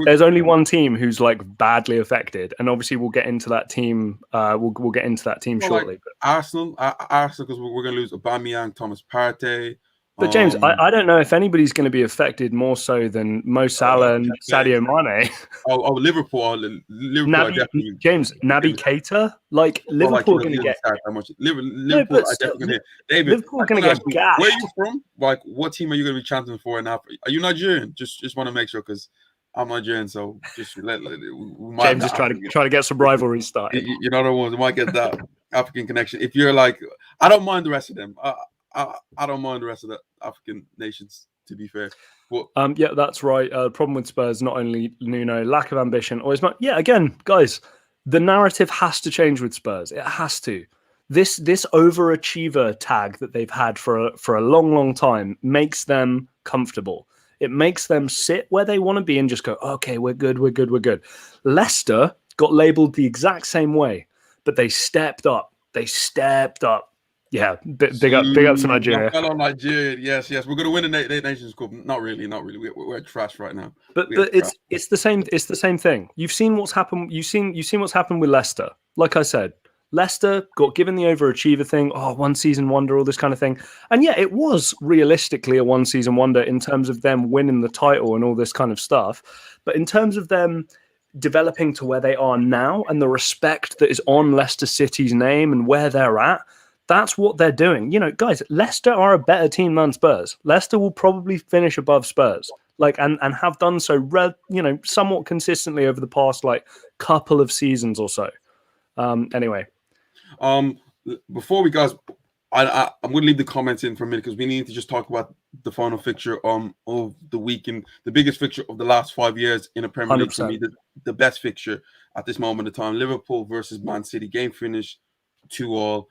there's only one team who's like badly affected, and obviously we'll get into that team. We'll get into that team shortly. Like Arsenal, because we're going to lose Aubameyang, Thomas Partey. But James, I don't know if anybody's going to be affected more so than Mo Salah and Sadio Mane. Liverpool definitely. James, Naby Keita, like Liverpool are going to get that much. Liverpool are definitely going to hit. David, Liverpool are going to get gashed. Where are you from? Like, what team are you going to be chanting for in Africa? Are you Nigerian? Just want to make sure because I'm Nigerian, so just James is trying to get some rivalry started. You know the ones might get that African connection. If you're like, I don't mind the rest of them. I don't mind the rest of the African nations to be fair. But yeah, that's right. Problem with Spurs, not only Nuno, lack of ambition, always not. Yeah, again, guys, the narrative has to change with Spurs. It has to. This overachiever tag that they've had for a long time makes them comfortable. It makes them sit where they want to be and just go, okay, we're good. Leicester got labelled the exact same way, but they stepped up. Yeah, big up to Nigeria. Fellow Nigeria, yes. We're gonna win the Nations Cup. Not really. We're trash right now. But it's the same. It's the same thing. You've seen what's happened. You've seen what's happened with Leicester. Like I said, Leicester got given the overachiever thing. Oh, one season wonder, all this kind of thing. And yeah, it was realistically a one season wonder in terms of them winning the title and all this kind of stuff. But in terms of them developing to where they are now and the respect that is on Leicester City's name and where they're at. That's what they're doing. You know, guys, Leicester are a better team than Spurs. Leicester will probably finish above Spurs, and have done so, somewhat consistently over the past couple of seasons or so. Anyway, before we guys, I'm going to leave the comments in for a minute because we need to just talk about the final fixture of the week and the biggest fixture of the last 5 years in a Premier League. For me, the best fixture at this moment of time: Liverpool versus Man City. Game finished 2-2.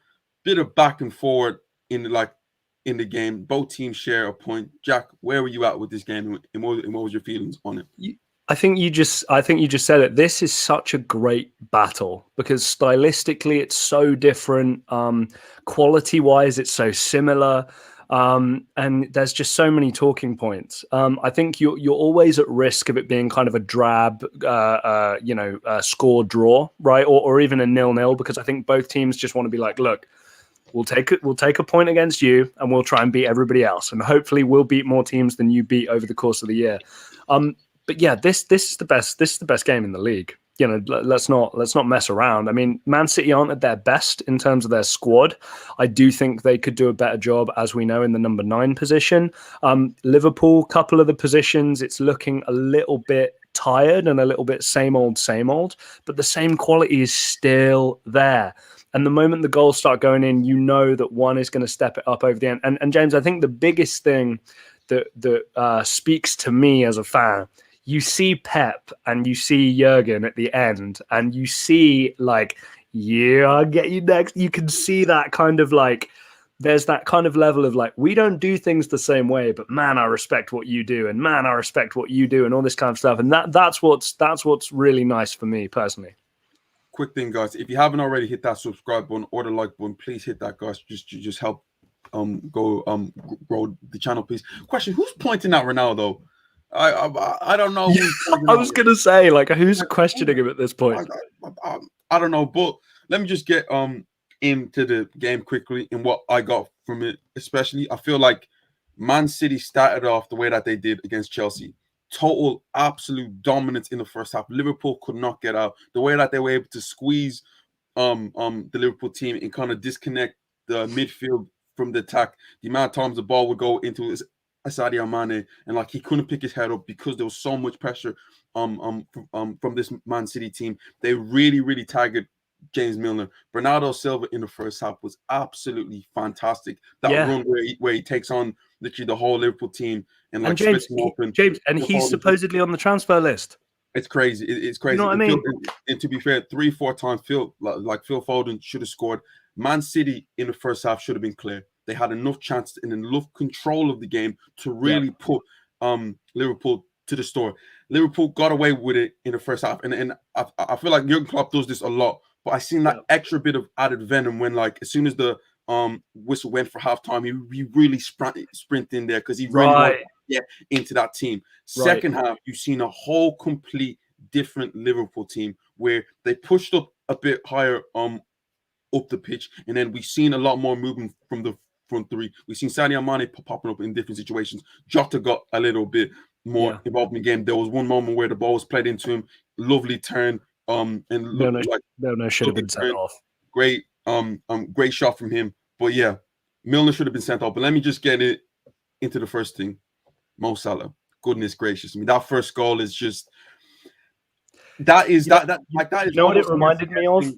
Bit of back and forward in the game. Both teams share a point. Jack, where were you at with this game, and what was your feelings on it? I think you just said it. This is such a great battle because stylistically it's so different. Quality-wise, it's so similar. And there's just so many talking points. I think you're always at risk of it being kind of a drab, score draw, right? Or even a 0-0, because I think both teams just want to be like, look, we'll take a point against you and we'll try and beat everybody else. And hopefully we'll beat more teams than you beat over the course of the year. But yeah, this is the best game in the league. You know, let's not mess around. I mean, Man City aren't at their best in terms of their squad. I do think they could do a better job, as we know, in the number 9 position. Liverpool, couple of the positions, it's looking a little bit tired and a little bit same old, but the same quality is still there. And the moment the goals start going in, you know that one is going to step it up over the end. And James, I think the biggest thing that speaks to me as a fan, you see Pep and you see Jurgen at the end, and you see I'll get you next. You can see that kind of there's that kind of level of we don't do things the same way, but man, I respect what you do, and man, I respect what you do, and all this kind of stuff. And that's what's really nice for me personally. Quick thing, guys, if you haven't already hit that subscribe button or the like button, please hit that, guys. Just help grow the channel, please. Question: who's pointing at Ronaldo? I don't know. I was gonna say who's questioning him at this point. I don't know, but let me just get into the game quickly and what I got from it. Especially, I feel like Man City started off the way that they did against Chelsea. Total absolute dominance in the first half. Liverpool could not get out. The way that they were able to squeeze the Liverpool team and kind of disconnect the midfield from the attack. The amount of times the ball would go into Sadio Mane and he couldn't pick his head up because there was so much pressure from this Man City team. They really targeted James Milner. Bernardo Silva in the first half was absolutely fantastic. That run where he takes on literally the whole Liverpool team and James, and he's supposedly on the transfer list. It's crazy. It's crazy. You know what I mean? And to be fair, 3-4 times Phil Foden should have scored. Man City in the first half should have been clear. They had enough chances and enough control of the game to really put Liverpool to the store. Liverpool got away with it in the first half, and I feel like Jurgen Klopp does this a lot. But I seen that extra bit of added venom when as soon as the whistle went for halftime, he really sprint in there because he really wanted to get into that team. Second half, you've seen a whole complete different Liverpool team where they pushed up a bit higher up the pitch, and then we've seen a lot more movement from the front three. We've seen Sadio Mane popping up in different situations. Jota got a little bit more involved in the game. There was one moment where the ball was played into him, lovely turn, and Milner should have been sent off. Great shot from him. But yeah, Milner should have been sent off. But let me just get it into the first thing. Mo Salah. Goodness gracious. I mean, that first goal is just that is. You know what it reminded me of?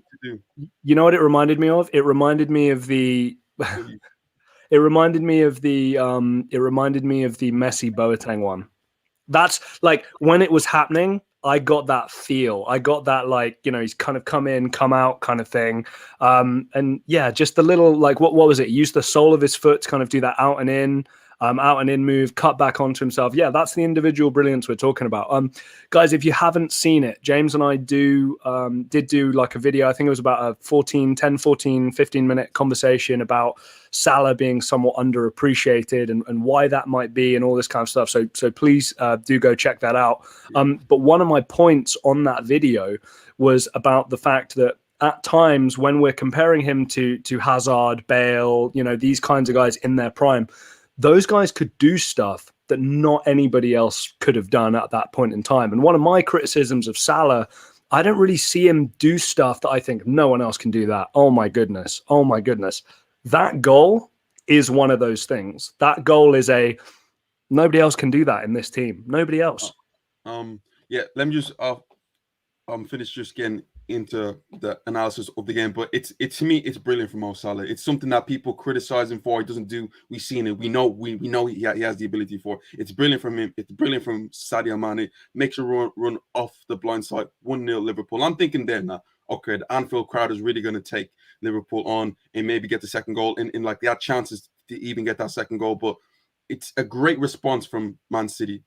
You know what it reminded me of? It reminded me of the It reminded me of the Messi Boateng one. That's like when it was happening, I got that feel. I got that, like, he's kind of come in, come out kind of thing. And yeah, just the little, like, what was it? He used the sole of his foot to kind of do that out and in move, cut back onto himself. Yeah, that's the individual brilliance we're talking about. Guys, if you haven't seen it, James and I did do like a video. I think it was about a 15 minute conversation about Salah being somewhat underappreciated and why that might be and all this kind of stuff. So please do go check that out. But one of my points on that video was about the fact that at times when we're comparing him to Hazard, Bale, these kinds of guys in their prime, those guys could do stuff that not anybody else could have done at that point in time. And one of my criticisms of Salah, I don't really see him do stuff that I think no one else can do that. Oh my goodness. That goal is one of those things. That goal is nobody else can do that in this team. Nobody else. Yeah, let me just finish just getting into the analysis of the game. But it's to me, it's brilliant from Mo Salah. It's something that people criticize him for. He doesn't do. We've seen it. We know he has the ability for. It's brilliant from him. It's brilliant from Sadio Mane. Makes a run off the blind side. 1-0 Liverpool. I'm thinking there now. Okay, the Anfield crowd is really going to take Liverpool on and maybe get the second goal. In like they had chances to even get that second goal, but it's a great response from Man City.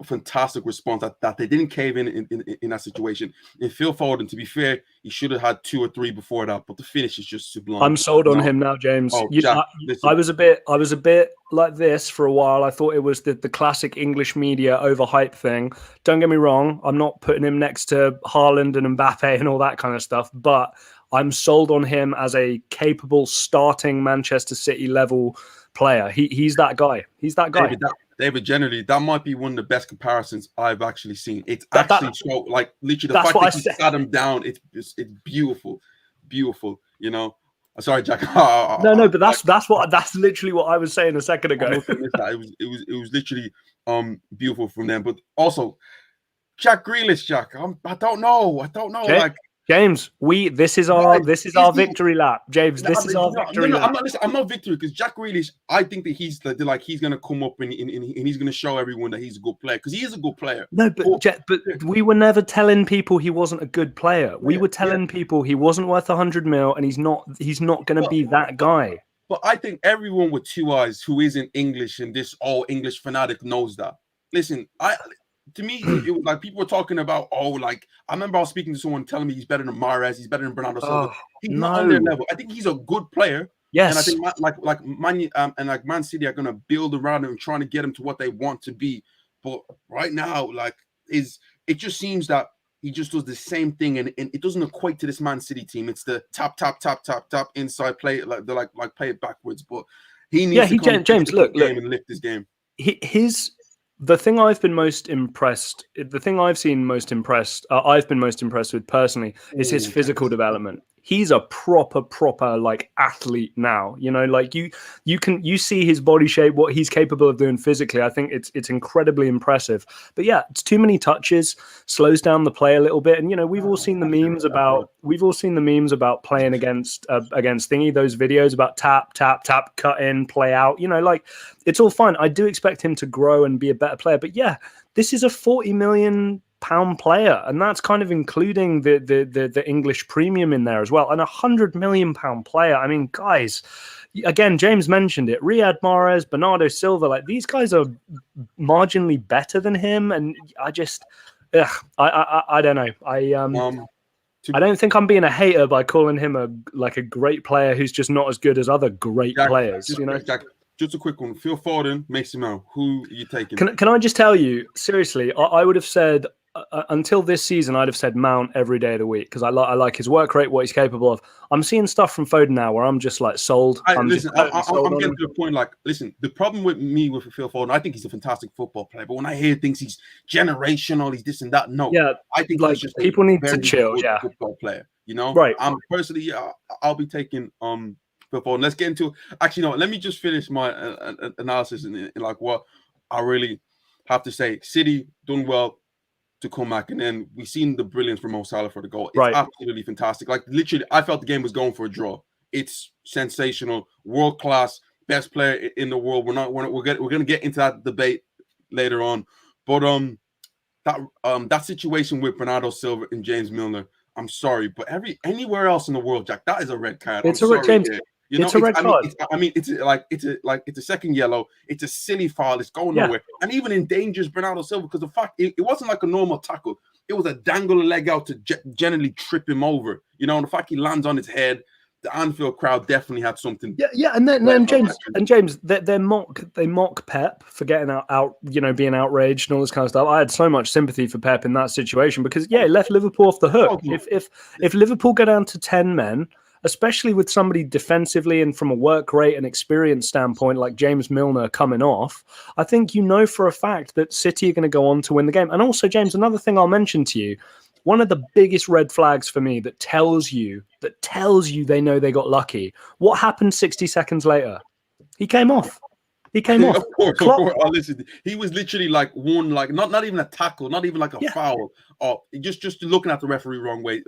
Fantastic response that they didn't cave in that situation. And Phil Foden, to be fair, he should have had 2 or 3 before that, but the finish is just sublime. I'm sold on him now, James. Jack, I was a bit like this for a while. I thought it was the classic English media overhype thing. Don't get me wrong. I'm not putting him next to Haaland and Mbappe and all that kind of stuff, but I'm sold on him as a capable starting Manchester City level player. He's that guy. David, generally, that might be one of the best comparisons I've actually seen. It's actually so, like, literally the fact that he sat him down. It's beautiful. Sorry, Jack. No, but that's literally what I was saying a second ago. It was literally beautiful from them. But also, Jack Grealish, I don't know. Like, James, this is our victory lap. James, this is our victory lap. I'm not victory because Jack Grealish, I think that he's going to come up and he's going to show everyone that he's a good player because he is a good player. No, but we were never telling people he wasn't a good player. We were telling people he wasn't worth 100 mil and he's not going to be that guy. But I think everyone with 2 eyes who isn't English and this all English fanatic knows that. Listen, to me, it was like people were talking about, like, I remember I was speaking to someone telling me he's better than Mahrez, he's better than Bernardo Silva. He's not on their level. I think he's a good player. Yes. And I think Man City are going to build around him and trying to get him to what they want to be. But right now, it just seems that he just does the same thing and it doesn't equate to this Man City team. It's the tap inside play, like they're like play it backwards. But he needs to James, look, and lift this game. The thing I've been most impressed, I've been most impressed with personally is his physical development. He's a proper like athlete now. Like you see his body shape, what he's capable of doing physically. I think it's incredibly impressive. But yeah, it's too many touches, slows down the play a little bit. And we've all seen the memes about playing against thingy, those videos about tap, cut in, play out. Like it's all fine. I do expect him to grow and be a better player. But yeah, this is a 40 million pound player, and that's kind of including the English premium in there as well, and a 100 million pound player. I mean, guys, again, James mentioned it. Riyad Mahrez, Bernardo Silva, like these guys are marginally better than him, and I just, I don't know. I don't think I'm being a hater by calling him a great player who's just not as good as other great players. Jack, just a quick one. Phil Foden, Mason Mount. Who are you taking? Can I just tell you seriously? I would have said. Until this season, I'd have said Mount every day of the week because I like his work rate, what he's capable of. I'm seeing stuff from Foden now where I'm just like sold. I'm getting to the point. Like, listen, the problem with Phil Foden, I think he's a fantastic football player, but when I hear things, he's generational, he's this and that. No, I think like he's just people need to chill. Yeah, football player. Right. I'm personally, I'll be taking Phil Foden. Let's get into. Actually, no. Let me just finish my analysis and like what I really have to say. City done well to come back, and then we seen the brilliance from Mo Salah for the goal. It's absolutely fantastic. Like literally, I felt the game was going for a draw. It's sensational, world class. best player in the world. We're going to get into that debate later on. But that situation with Bernardo Silva and James Milner, I'm sorry, but anywhere else in the world, Jack, that is a red card. I'm sorry, James. yeah. It's a red card. It's a second yellow. It's a silly foul. It's going nowhere, and even endangers Bernardo Silva because the fact it wasn't like a normal tackle. It was a dangle a leg out to generally trip him over. And the fact he lands on his head, the Anfield crowd definitely had something. Yeah, and then James, they mock Pep for getting out, being outraged and all this kind of stuff. I had so much sympathy for Pep in that situation because it left Liverpool off the hook. If Liverpool go down to 10 men, especially with somebody defensively and from a work rate and experience standpoint like James Milner coming off, I think for a fact that City are going to go on to win the game. And also, James, another thing I'll mention to you, one of the biggest red flags for me that tells you they know they got lucky. What happened 60 seconds later? He came off. Of course. Oh, listen, he was literally like not even a tackle, not even like a foul. Just looking at the referee wrong way.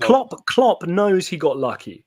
Klopp knows he got lucky.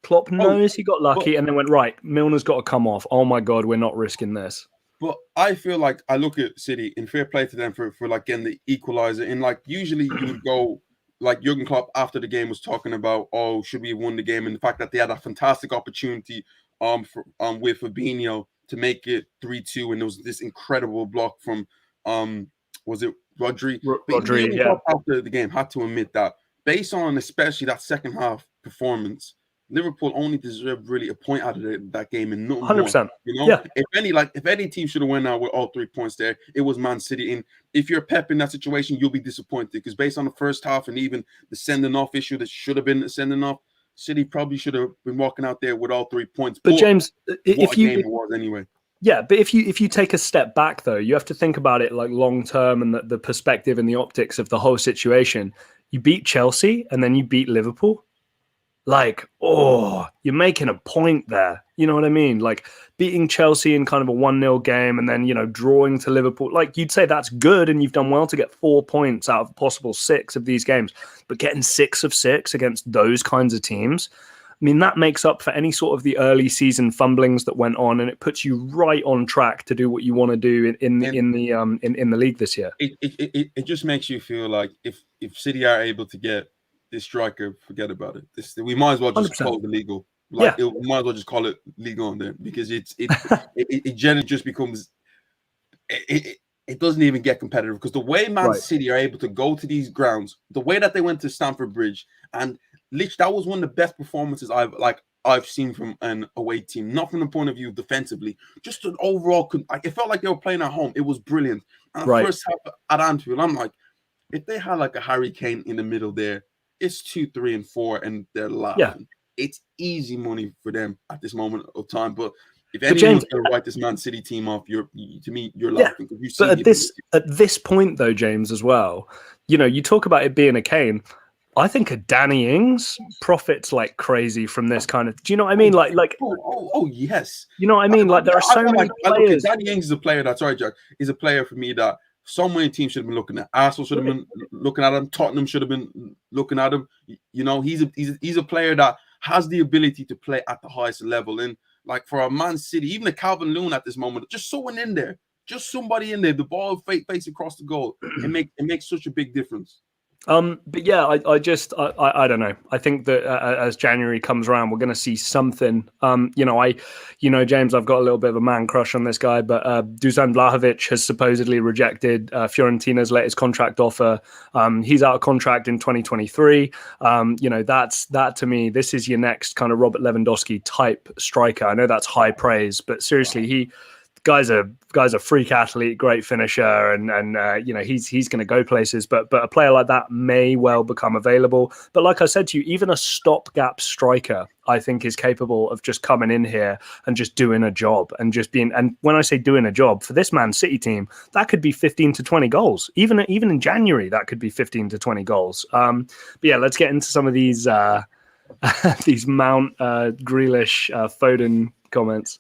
And then went, right, Milner's got to come off. Oh my God, we're not risking this. But I feel like I look at City, in fair play to them for like getting the equalizer. And like usually you would go like Jurgen Klopp after the game was talking about, oh, should we have won the game? And the fact that they had a fantastic opportunity with Fabinho to make it 3-2, and there was this incredible block from was it Rodri? Rodri, yeah. After the game, had to admit that based on especially that second half performance, Liverpool only deserved really a point out of that game and nothing 100%. more. If any team should have won out with all 3 points there, it was Man City. And if you're Pep in that situation, you'll be disappointed because based on the first half and even the sending off issue that should have been sending off, City probably should have been walking out there with all 3 points. But James, if you game it was anyway. Yeah, but if you take a step back though, you have to think about it like long term and the perspective and the optics of the whole situation. You beat Chelsea and then you beat Liverpool. Like, you're making a point there. You know what I mean? Like beating Chelsea in kind of a 1-0 game and then, drawing to Liverpool. Like you'd say that's good and you've done well to get 4 points out of possible 6 of these games. But getting 6 of 6 against those kinds of teams, I mean, that makes up for any sort of the early season fumblings that went on, and it puts you right on track to do what you want to do in the league this year. It just makes you feel like if City are able to get this striker, forget about it. We might as well just 100%. Call it illegal. We might as well just call it legal on there because it generally just becomes it doesn't even get competitive because the way Man City are able to go to these grounds, the way that they went to Stamford Bridge, and literally that was one of the best performances I've seen from an away team. Not from the point of view defensively, just an overall. It felt like they were playing at home. It was brilliant. And the first half at Anfield, I'm like, if they had like a Harry Kane in the middle there, it's 2, 3, and 4, and they're laughing. Yeah. It's easy money for them at this moment of time. But if anyone's going to write this Man City team off, you're laughing. But at this point, though, James, as well, you talk about it being a Kane. I think a Danny Ings profits like crazy from this kind of. Do you know what I mean? Yes. You know what I mean? Like there are so many players. Danny Ings is a player that. Sorry, Jack. Is a player for me that so many teams should have been looking at. Arsenal should have been looking at him. Tottenham should have been looking at him. He's a player that has the ability to play at the highest level. And like for a Man City, even a Calvin Loon at this moment, just someone in there, just somebody in there, the ball face across the goal, it makes such a big difference. But yeah, I don't know. I think that as January comes around, we're going to see something. James, I've got a little bit of a man crush on this guy, but Dusan Vlahovic has supposedly rejected Fiorentina's latest contract offer. He's out of contract in 2023. That to me, this is your next kind of Robert Lewandowski type striker. I know that's high praise, but seriously, Guy's a freak athlete, great finisher, and he's going to go places. But a player like that may well become available. But like I said to you, even a stopgap striker, I think, is capable of just coming in here and just doing a job and just being. And when I say doing a job for this Man City team, that could be 15 to 20 goals. Even in January, that could be 15 to 20 goals. But yeah, let's get into some of these these Mount Grealish Foden comments.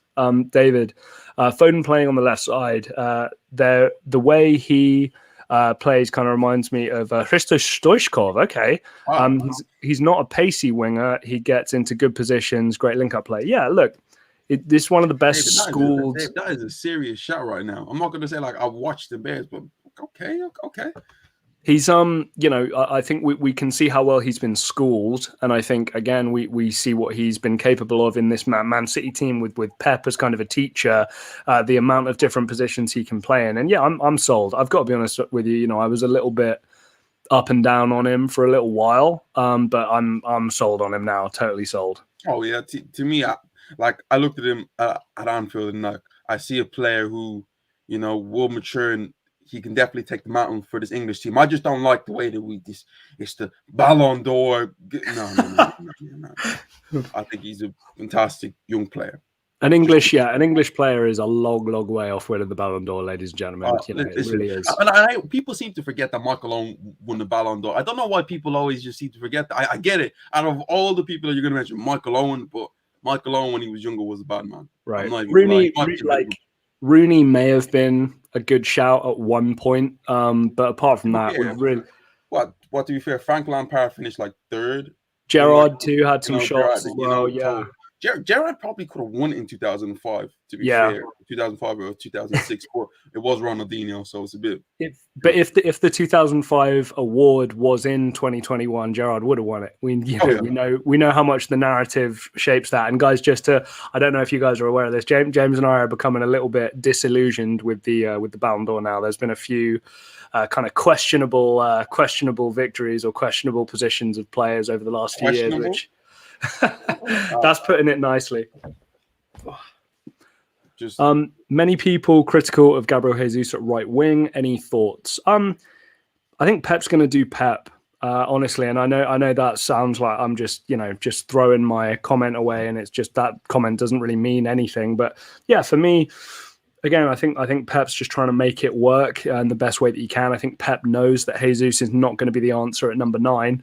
David, Foden playing on the left side, the way he plays kind of reminds me of Hristo Stoichkov. Okay. He's not a pacey winger. He gets into good positions, great link-up play. Yeah, look, This is one of the best David, schooled. that is a serious shot right now. I'm not going to say like I watched the Bears, but okay. He's I think we can see how well he's been schooled, and I think again we see what he's been capable of in this Man City team with Pep as kind of a teacher, the amount of different positions he can play in, and yeah, I'm sold. I've got to be honest with you. I was a little bit up and down on him for a little while, but I'm sold on him now. Totally sold. Oh yeah, to me, I looked at him at Anfield, and I see a player who will mature, and he can definitely take the mountain for this English team. I just don't like the way that it's the Ballon d'Or. No. I think he's a fantastic young player. An English player is a long way off winning the Ballon d'Or, ladies and gentlemen. It really is. And people seem to forget that Michael Owen won the Ballon d'Or. I don't know why people always just seem to forget that. I get it. Out of all the people that you're going to mention, Michael Owen, but Michael Owen, when he was younger, was a bad man. Right. Rooney may have been a good shout at one point, but apart from that, really. What to be fair, Frank Lampard finished like third. Gerrard too had some shots as well. Yeah. Gerrard probably could have won in 2005, to be fair. 2005 or 2006. Or it was Ronaldinho, so it's a bit. If the 2005 award was in 2021, Gerrard would have won it. We know how much the narrative shapes that. And guys, I don't know if you guys are aware of this. James and I are becoming a little bit disillusioned with the Ballon d'Or now. There's been a few kind of questionable victories or questionable positions of players over the last few years, which. That's putting it nicely. Many people critical of Gabriel Jesus at right wing. Any thoughts? I think Pep's going to do Pep, honestly, and I know that sounds like I'm just throwing my comment away, and it's just that comment doesn't really mean anything. But yeah, for me, again, I think Pep's just trying to make it work in the best way that he can. I think Pep knows that Jesus is not going to be the answer at number 9.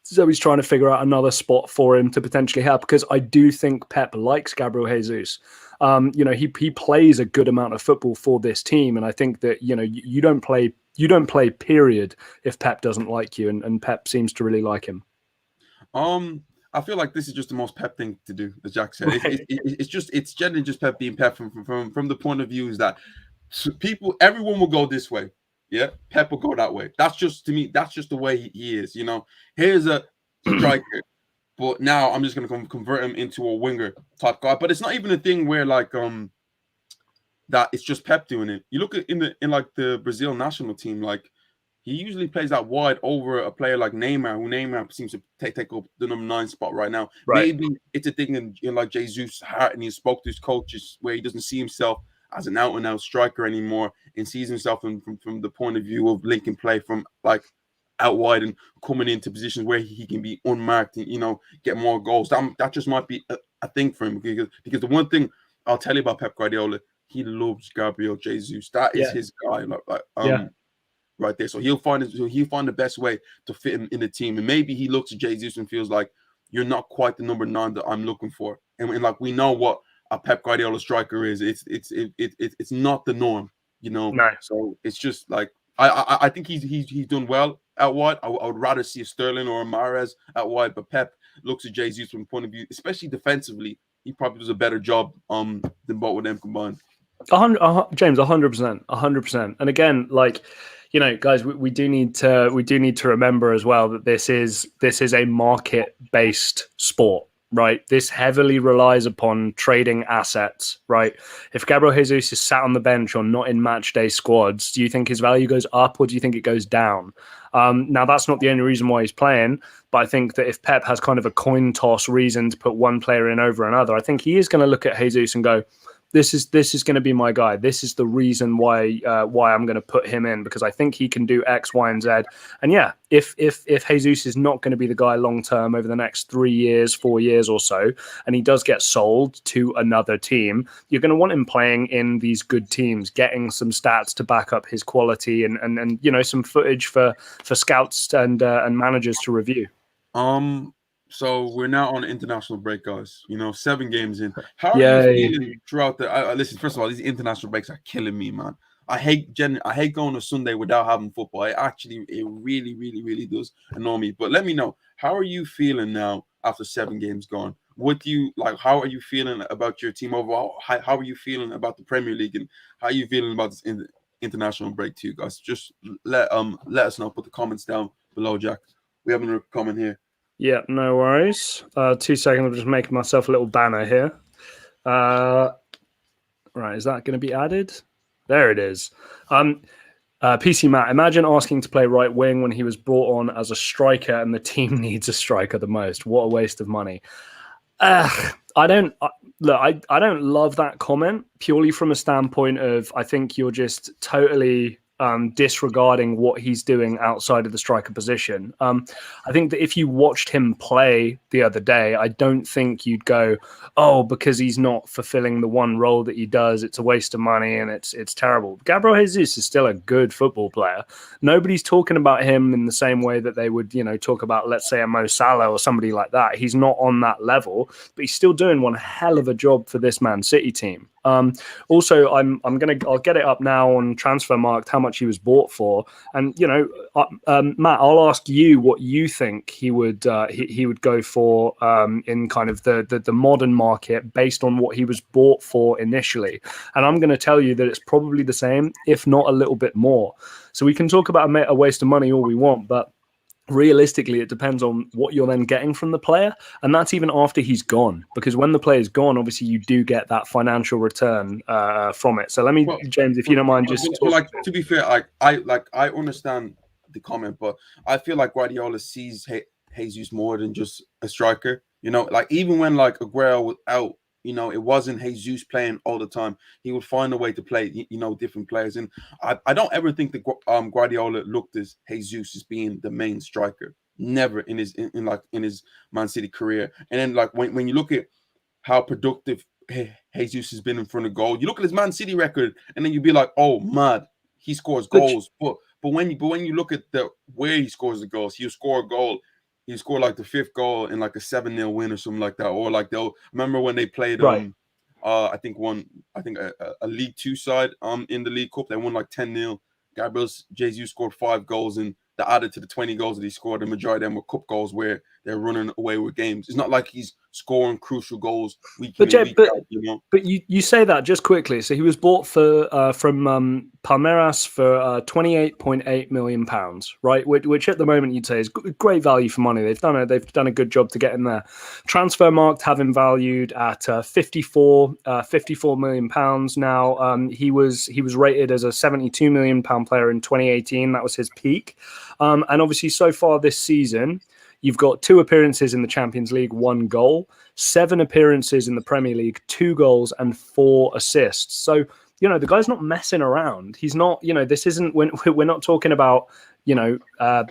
So he's trying to figure out another spot for him to potentially help, because I do think Pep likes Gabriel Jesus. He plays a good amount of football for this team, and I think that you don't play period if Pep doesn't like you, and Pep seems to really like him. I feel like this is just the most Pep thing to do, as Jack said. Right. It's generally just Pep being Pep from the point of view is that everyone will go this way. Yeah, Pep will go that way. That's just, to me, that's just the way he is. Here's a striker, but now I'm just gonna convert him into a winger type guy. But it's not even a thing where that it's just Pep doing it. You look at in the Brazil national team, he usually plays out wide over a player like Neymar, who Neymar seems to take up the number 9 spot right now. Right. Maybe it's a thing in like Jesus' heart, and he spoke to his coaches where he doesn't see himself as an out-and-out striker anymore, and sees himself from the point of view of linking play from out wide and coming into positions where he can be unmarked and get more goals. That just might be a thing for him, because the one thing I'll tell you about Pep Guardiola, he loves Gabriel Jesus. That is his guy, right there. So he'll find the best way to fit him in the team, and maybe he looks at Jesus and feels like, you're not quite the number 9 that I'm looking for, and we know what a Pep Guardiola striker is. It's not the norm, No. So it's just I think he's done well out wide. I would rather see a Sterling or a Mahrez out wide, but Pep looks at Jesus from the point of view, especially defensively, he probably does a better job than both of them combined. James, 100%. And again, guys, we do need to remember as well that this is a market-based sport. Right, this heavily relies upon trading assets. Right, if Gabriel Jesus is sat on the bench or not in match day squads, do you think his value goes up or do you think it goes down? Now, that's not the only reason why he's playing, but I think that if Pep has kind of a coin toss reason to put one player in over another, I think he is going to look at Jesus and go, this is going to be my guy. This is the reason why I'm going to put him in, because I think he can do X, Y, and Z. And yeah, if Jesus is not going to be the guy long term over the next 3 years, 4 years or so, and he does get sold to another team, you're going to want him playing in these good teams, getting some stats to back up his quality, and some footage for scouts and managers to review. So we're now on an international break, guys. 7 games in. How are you feeling throughout the? Listen, first of all, these international breaks are killing me, man. I hate going to Sunday without having football. It really, really, really does annoy me. But let me know, how are you feeling now after 7 games gone? with you, like, how are you feeling about your team overall? How are you feeling about the Premier League, and how are you feeling about this international break too, guys? Just let us know. Put the comments down below, Jack. We have another comment here. Yeah, no worries. 2 seconds. I'm just making myself a little banner here. Right, is that going to be added? There it is. PC Matt, imagine asking to play right wing when he was brought on as a striker and the team needs a striker the most. What a waste of money. I don't love that comment purely from a standpoint of I think you're just totally disregarding what he's doing outside of the striker position. I think that if you watched him play the other day, I don't think you'd go, oh, because he's not fulfilling the one role that he does, it's a waste of money and it's terrible. Gabriel Jesus is still a good football player. Nobody's talking about him in the same way that they would, talk about, let's say, a Mo Salah or somebody like that. He's not on that level, but he's still doing one hell of a job for this Man City team. Also, I'll get it up now on Transfermarkt how much he was bought for, and Matt, I'll ask you what you think he would go for in kind of the modern market based on what he was bought for initially, and I'm going to tell you that it's probably the same, if not a little bit more. So we can talk about a waste of money all we want, but realistically, it depends on what you're then getting from the player, and that's even after he's gone. Because when the player's gone, obviously you do get that financial return from it. So let me, James, if you don't mind, just to be fair, I understand the comment, but I feel like Guardiola sees Jesus more than just a striker. Like even when like Aguero was out, it wasn't Jesus playing all the time. He would find a way to play, different players. And I don't ever think that Guardiola looked at Jesus as being the main striker. Never in his Man City career. And then like when you look at how productive Jesus has been in front of goal, you look at his Man City record, and then you'd be like, oh, mad, he scores goals. But when you look at where he scores the goals, he'll score a goal. He scored like the 5th goal in like a 7-0 win or something like that. Or like remember when they played I think a League 2 side in the League Cup, they won like 10-0. Gabriel Jesus scored 5 goals, and they added to the 20 goals that he scored. The majority of them were cup goals where they're running away with games. It's not like he's scoring crucial goals week in and week out, But you say that just quickly. So he was bought from Palmeiras for £28.8 million, right? Which at the moment you'd say is great value for money. They've done a good job to get in there. Transfermarkt have him valued at £54 million now. He was rated as a £72 million player in 2018. That was his peak. And obviously so far this season, you've got 2 appearances in the Champions League, 1 goal, 7 appearances in the Premier League, 2 goals and 4 assists. So, the guy's not messing around. He's not, this isn't, we're not talking about,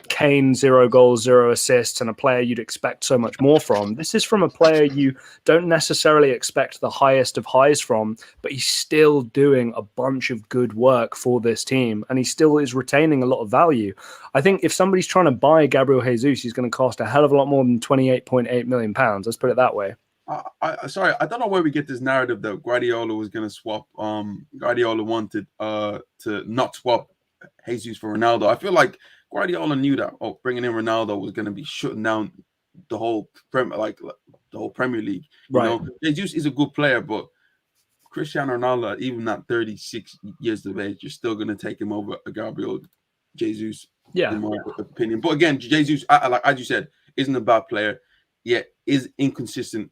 Kane, 0 goals, 0 assists, and a player you'd expect so much more from. This is from a player you don't necessarily expect the highest of highs from, but he's still doing a bunch of good work for this team, and he still is retaining a lot of value. I think if somebody's trying to buy Gabriel Jesus, he's going to cost a hell of a lot more than £28.8 million. Let's put it that way. Sorry, I don't know where we get this narrative that Guardiola was going to swap. Guardiola wanted to not swap Jesus for Ronaldo. I feel like Guardiola knew that bringing in Ronaldo was going to be shutting down the whole Premier League. Jesus is a good player, but Cristiano Ronaldo, even at 36 years of age, you're still going to take him over Gabriel Jesus. Yeah, in my opinion. But again, Jesus, like as you said, isn't a bad player. Yet is inconsistent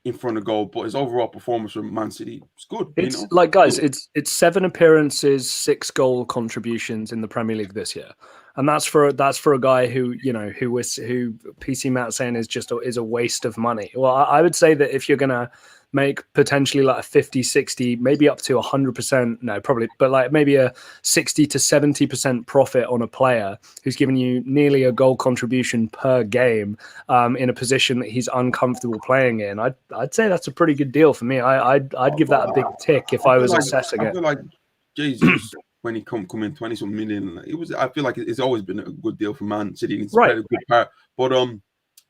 in front of goal, but his overall performance from Man City is good. It's like, guys, it's 7 appearances, 6 goal contributions in the Premier League this year, and that's for a guy who who PC Matt saying is a waste of money. Well, I would say that if you're gonna make potentially like a 50, 60, maybe up to 100%, no, probably, but like maybe a 60 to 70% profit on a player who's giving you nearly a goal contribution per game in a position that he's uncomfortable playing in, I'd say that's a pretty good deal for me. I'd give that a big tick if I was assessing it. I feel like Jesus, when he come in 20-something million, I feel like it's always been a good deal for Man City. It's played a good part. But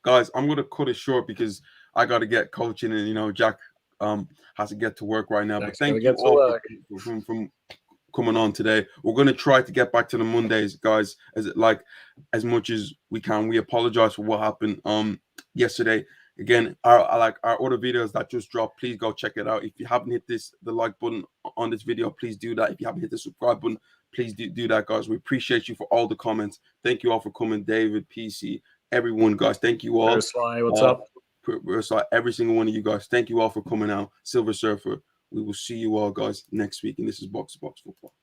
guys, I'm gonna cut it short because I got to get coaching, and Jack has to get to work right now. But thank you all from coming on today. We're going to try to get back to the Mondays, guys, as much as we can. We apologize for what happened yesterday. Again, our other videos that just dropped, please go check it out. If you haven't hit the like button on this video, please do that. If you haven't hit the subscribe button, please do that, guys. We appreciate you for all the comments. Thank you all for coming, David, PC, everyone, guys. Thank you all. What's up? Every single one of you guys. Thank you all for coming out. Silver Surfer. We will see you all, guys, next week. And this is Box to Box Football.